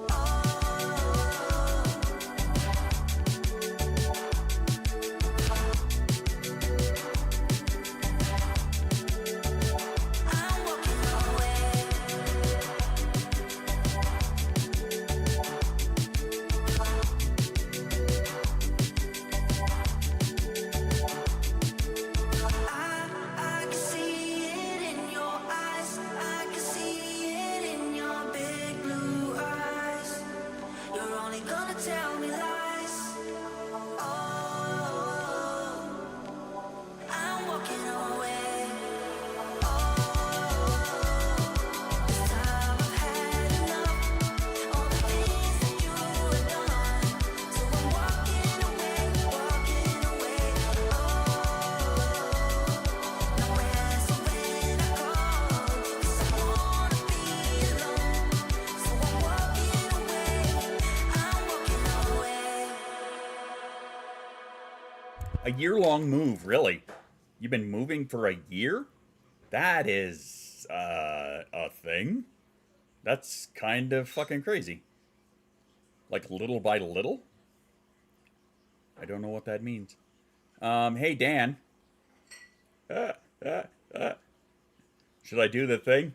Speaker 7: Oh tell me lies. Oh, I'm walking away. Oh, this time I've had enough. All the things that you have done. So I'm walking away, walking away. Oh, nowhere, so when I call, 'cause I wanna be alone. So I'm walking away, I'm walking away.
Speaker 1: A year-long move, really? You've been moving for a year? That is, a thing? That's kind of fucking crazy. Like little by little? I don't know what that means. Hey, Dan. Should I do the thing?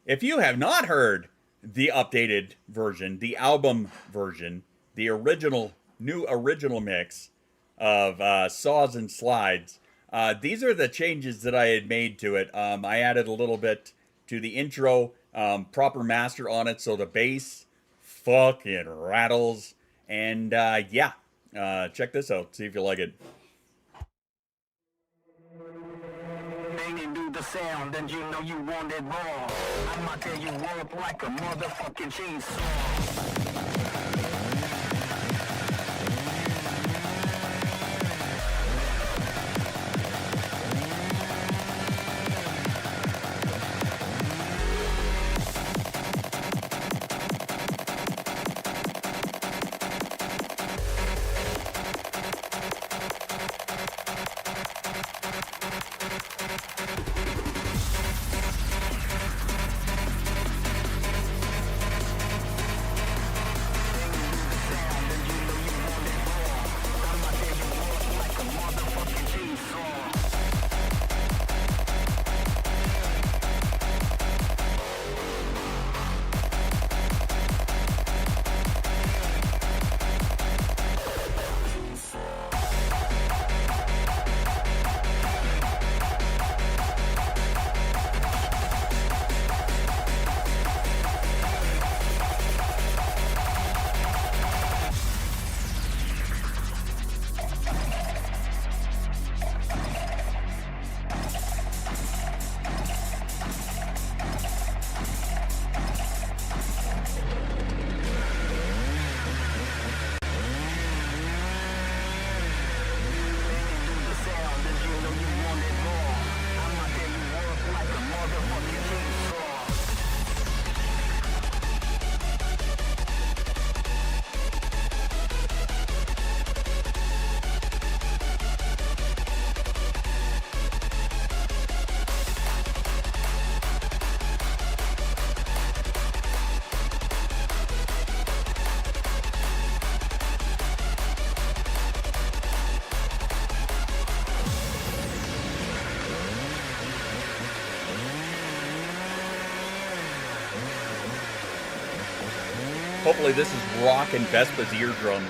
Speaker 1: If you have not heard the updated version, the album version, the new original mix of Saws and Slides, these are the changes that I had made to it. I added a little bit to the intro, proper master on it, so the bass fucking rattles. And yeah, check this out, see if you like it.
Speaker 8: Do the sound, and you know you want it raw. I'ma tear you up like a motherfucking chainsaw.
Speaker 1: Hopefully this is rocking Vespa's eardrums.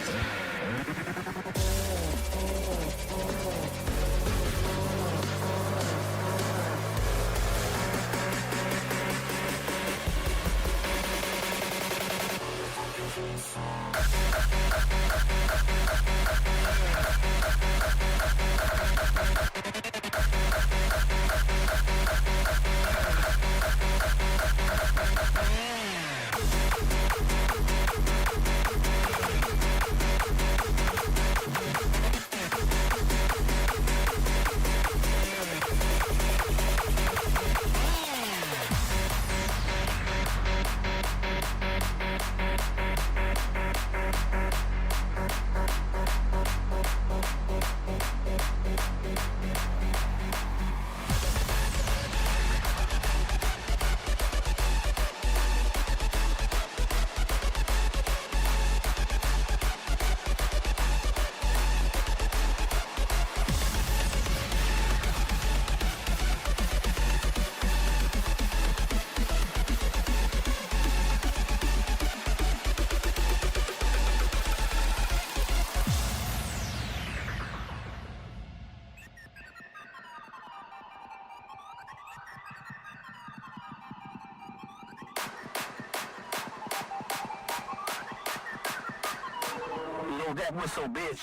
Speaker 8: Blow that whistle, bitch.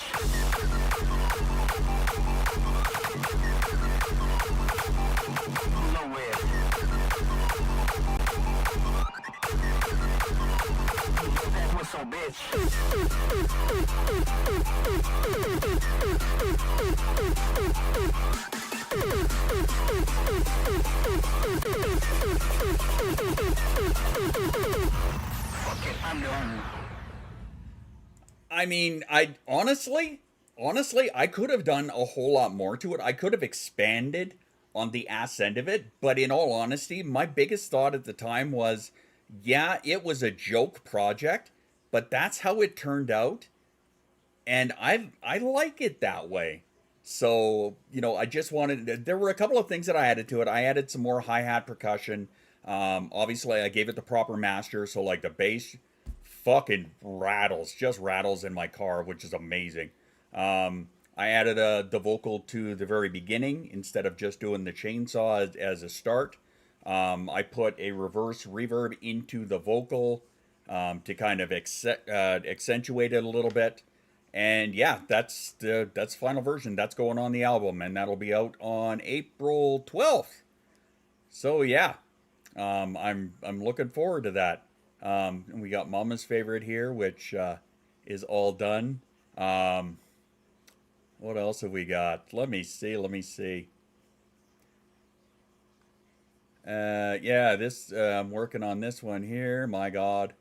Speaker 8: Blow it. Blow that whistle, bitch. Fuck it, I'm done.
Speaker 1: I mean, I honestly, I could have done a whole lot more to it. I could have expanded on the ass end of it, but in all honesty, my biggest thought at the time was, yeah, it was a joke project, but that's how it turned out, and I like it that way. So, you know, I just wanted, there were a couple of things that I added to it. I added some more hi-hat percussion. Obviously, I gave it the proper master, so like the bass fucking rattles, just rattles in my car, which is amazing. I added the vocal to the very beginning instead of just doing the chainsaw as a start. I put a reverse reverb into the vocal to kind of accentuate it a little bit. And yeah, that's final version. That's going on the album, and that'll be out on April 12th. So yeah, I'm looking forward to that. And we got Mama's Favorite here, which is all done. What else have we got? Let me see. Yeah, this I'm working on this one here. My God.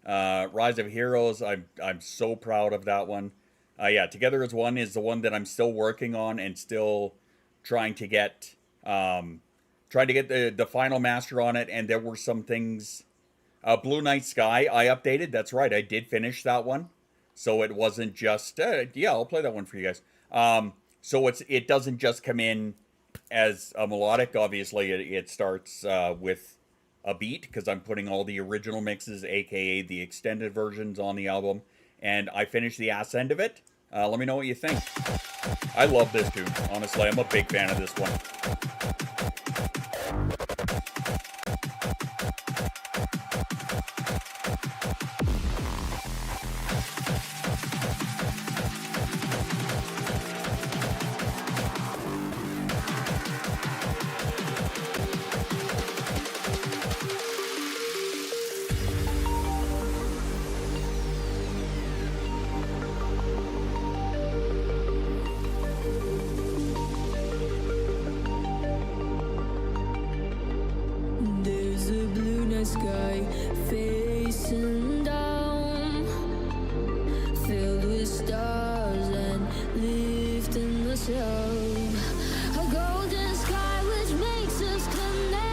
Speaker 1: Rise of Heroes, I'm so proud of that one. Yeah, Together as One is the one that I'm still working on and still trying to get the final master on it. And there were some things. Blue Night Sky, I updated. That's right, I did finish that one. So it wasn't just yeah, I'll play that one for you guys. So it doesn't just come in as a melodic. Obviously, it starts with a beat because I'm putting all the original mixes, aka the extended versions, on the album, and I finished the ass end of it. Let me know what you think. I love this tune. Honestly, I'm a big fan of this one.
Speaker 7: There's a blue night sky facing down, filled with stars and lifting us up. A golden sky which makes us connect.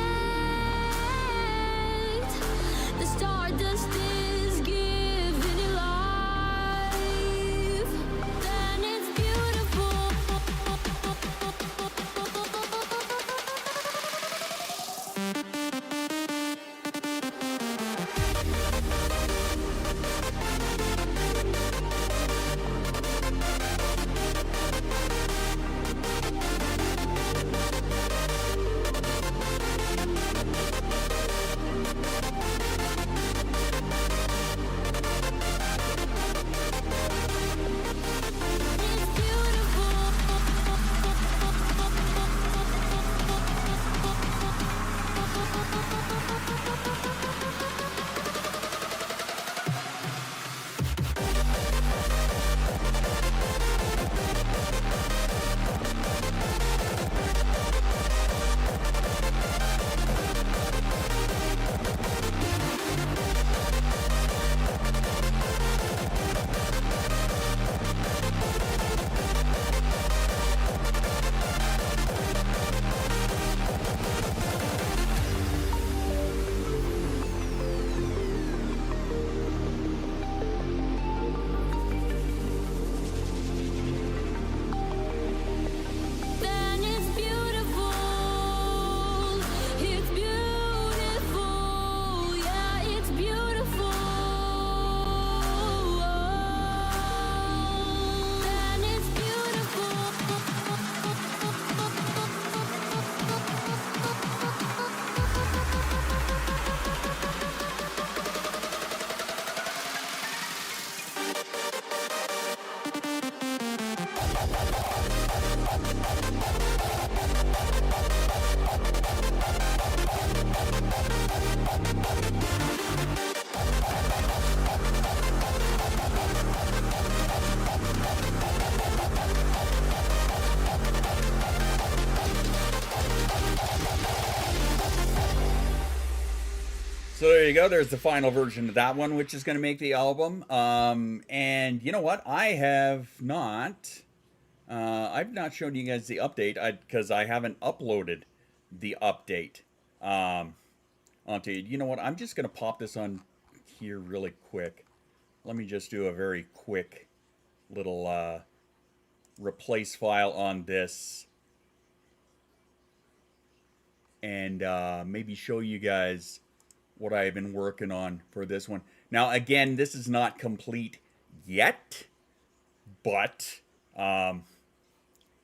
Speaker 7: The stardust is giving it life. Then it's beautiful.
Speaker 1: So there you go. There's the final version of that one, which is going to make the album. And you know what? I've not shown you guys the update because I haven't uploaded the update onto you. You know what? I'm just going to pop this on here really quick. Let me just do a very quick little replace file on this. And maybe show you guys what I've been working on for this one. Now, again, this is not complete yet, but and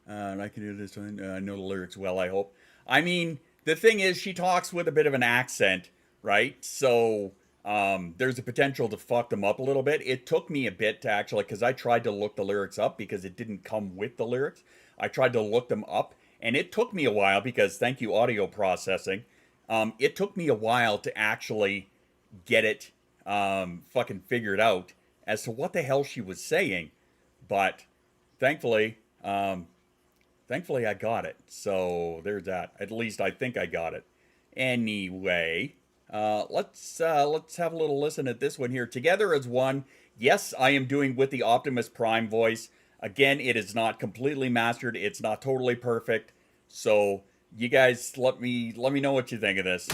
Speaker 1: I can do this one. I know the lyrics well, I hope. I mean, the thing is, she talks with a bit of an accent, right? So there's a potential to fuck them up a little bit. It took me a bit to actually, because I tried to look the lyrics up because it didn't come with the lyrics. I tried to look them up, and it took me a while because, thank you, audio processing. It took me a while to actually get it fucking figured out as to what the hell she was saying. But thankfully I got it. So there's that. At least I think I got it. Anyway, let's have a little listen at this one here. Together as One. Yes, I am doing with the Optimus Prime voice. Again, it is not completely mastered. It's not totally perfect. So you guys let me know what you think of this.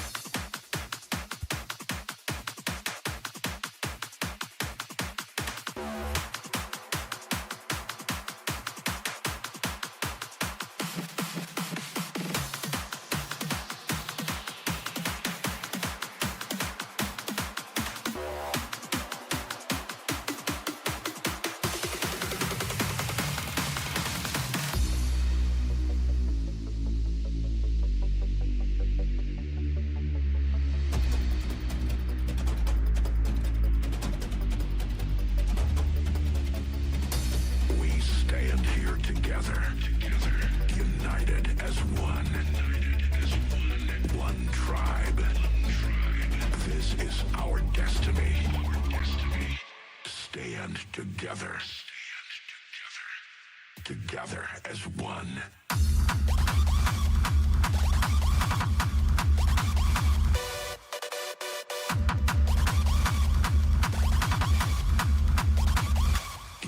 Speaker 9: Together as one.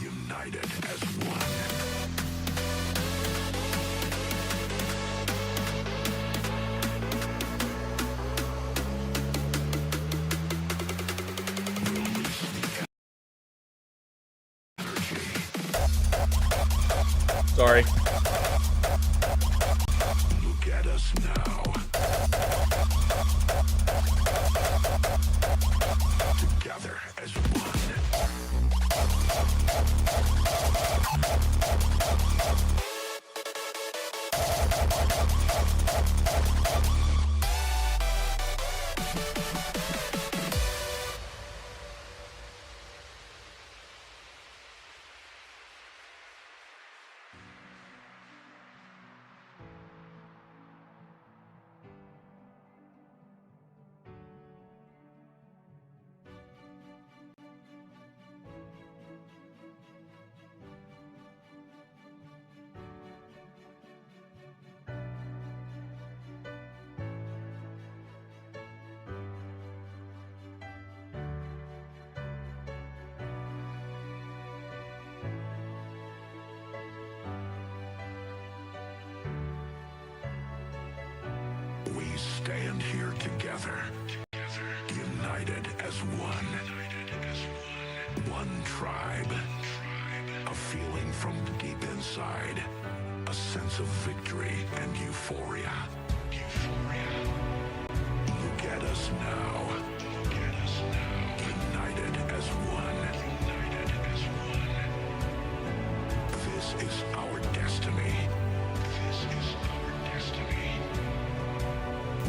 Speaker 9: United as one.
Speaker 1: Sorry.
Speaker 9: Look at us now. Together as one. We stand here together, united as one. One tribe, a feeling from deep inside, a sense of victory and euphoria. Look at us now, united as one. This is our destiny.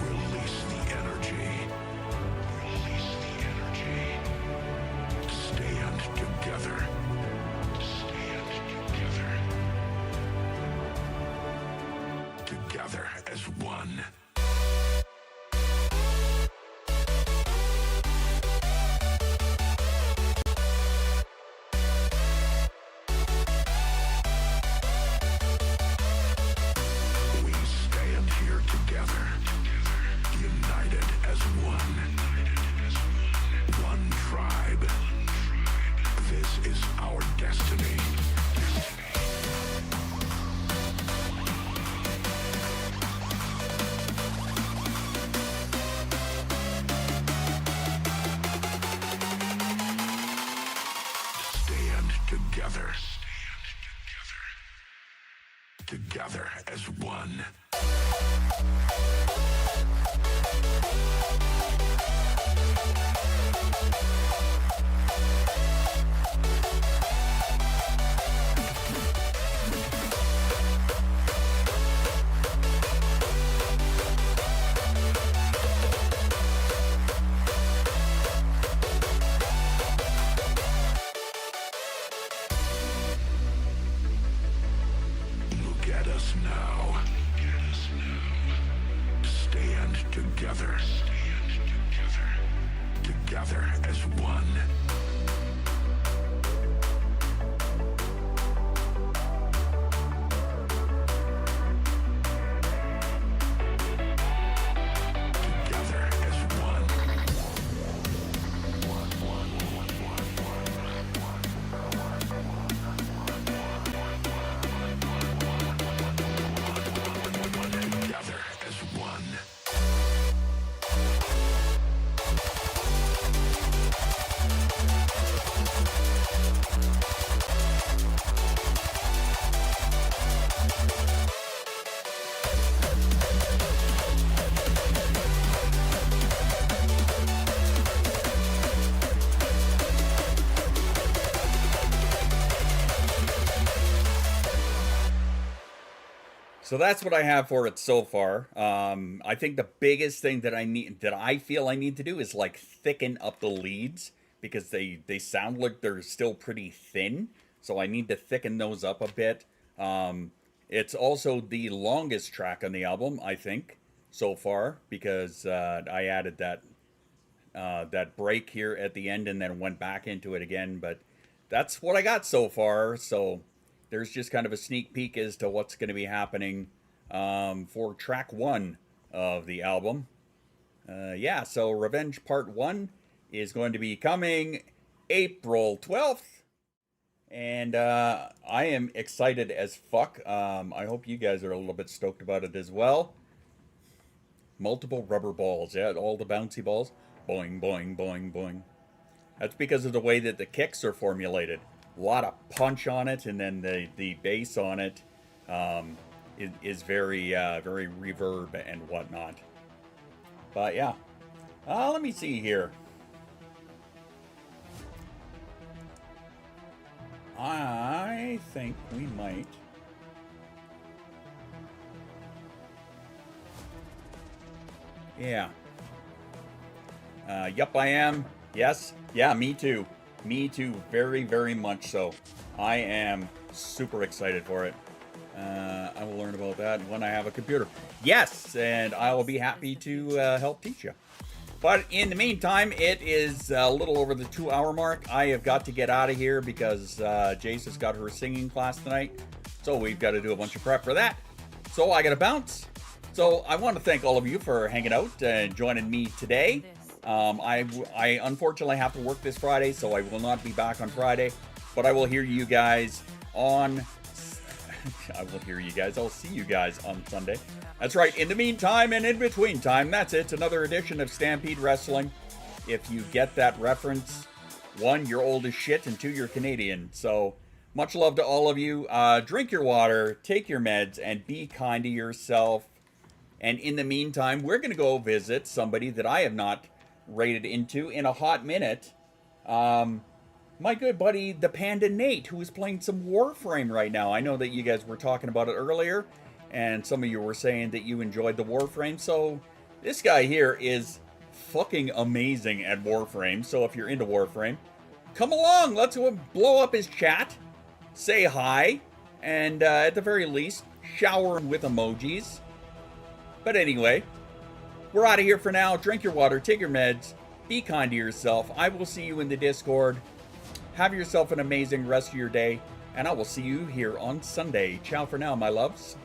Speaker 9: Release the energy. Stand together. Together as one. We stand here together, united as one. together as one. Look at us now. Stand together. Together as one. Together as one. Together as one.
Speaker 1: So that's what I have for it so far. I think the biggest thing that I feel I need to do is like thicken up the leads, because they sound like they're still pretty thin. So I need to thicken those up a bit. It's also the longest track on the album, I think, so far, because I added that break here at the end and then went back into it again. But that's what I got so far. So there's just kind of a sneak peek as to what's going to be happening for track 1 of the album. Yeah, so Revenge Part 1 is going to be coming April 12th. And I am excited as fuck. I hope you guys are a little bit stoked about it as well. Multiple rubber balls. Yeah, all the bouncy balls. Boing, boing, boing, boing. That's because of the way that the kicks are formulated. A lot of punch on it, and then the bass on it is very very reverb and whatnot. But yeah, let me see here. I think we might. Yeah. Yup, I am. Yes. Yeah, me too. Me too, very, very much so. I am super excited for it. I will learn about that when I have a computer. Yes, and I will be happy to help teach you. But in the meantime, it is a little over the 2-hour mark. I have got to get out of here because Jace has got her singing class tonight. So we've got to do a bunch of prep for that. So I got to bounce. So I want to thank all of you for hanging out and joining me today. I unfortunately have to work this Friday, so I will not be back on Friday, but I will hear you guys on, I'll see you guys on Sunday. That's right, in the meantime and in between time, that's it, another edition of Stampede Wrestling. If you get that reference, 1, you're old as shit, and 2, you're Canadian. So, much love to all of you. Drink your water, take your meds, and be kind to yourself. And in the meantime, we're going to go visit somebody that I have not raided into in a hot minute. My good buddy, the Panda Nate, who is playing some Warframe right now. I know that you guys were talking about it earlier, and some of you were saying that you enjoyed the Warframe. So this guy here is fucking amazing at Warframe. So if you're into Warframe, come along. Let's blow up his chat, say hi, and at the very least, shower him with emojis. But anyway, we're out of here for now. Drink your water, take your meds, be kind to yourself. I will see you in the Discord. Have yourself an amazing rest of your day, and I will see you here on Sunday. Ciao for now, my loves.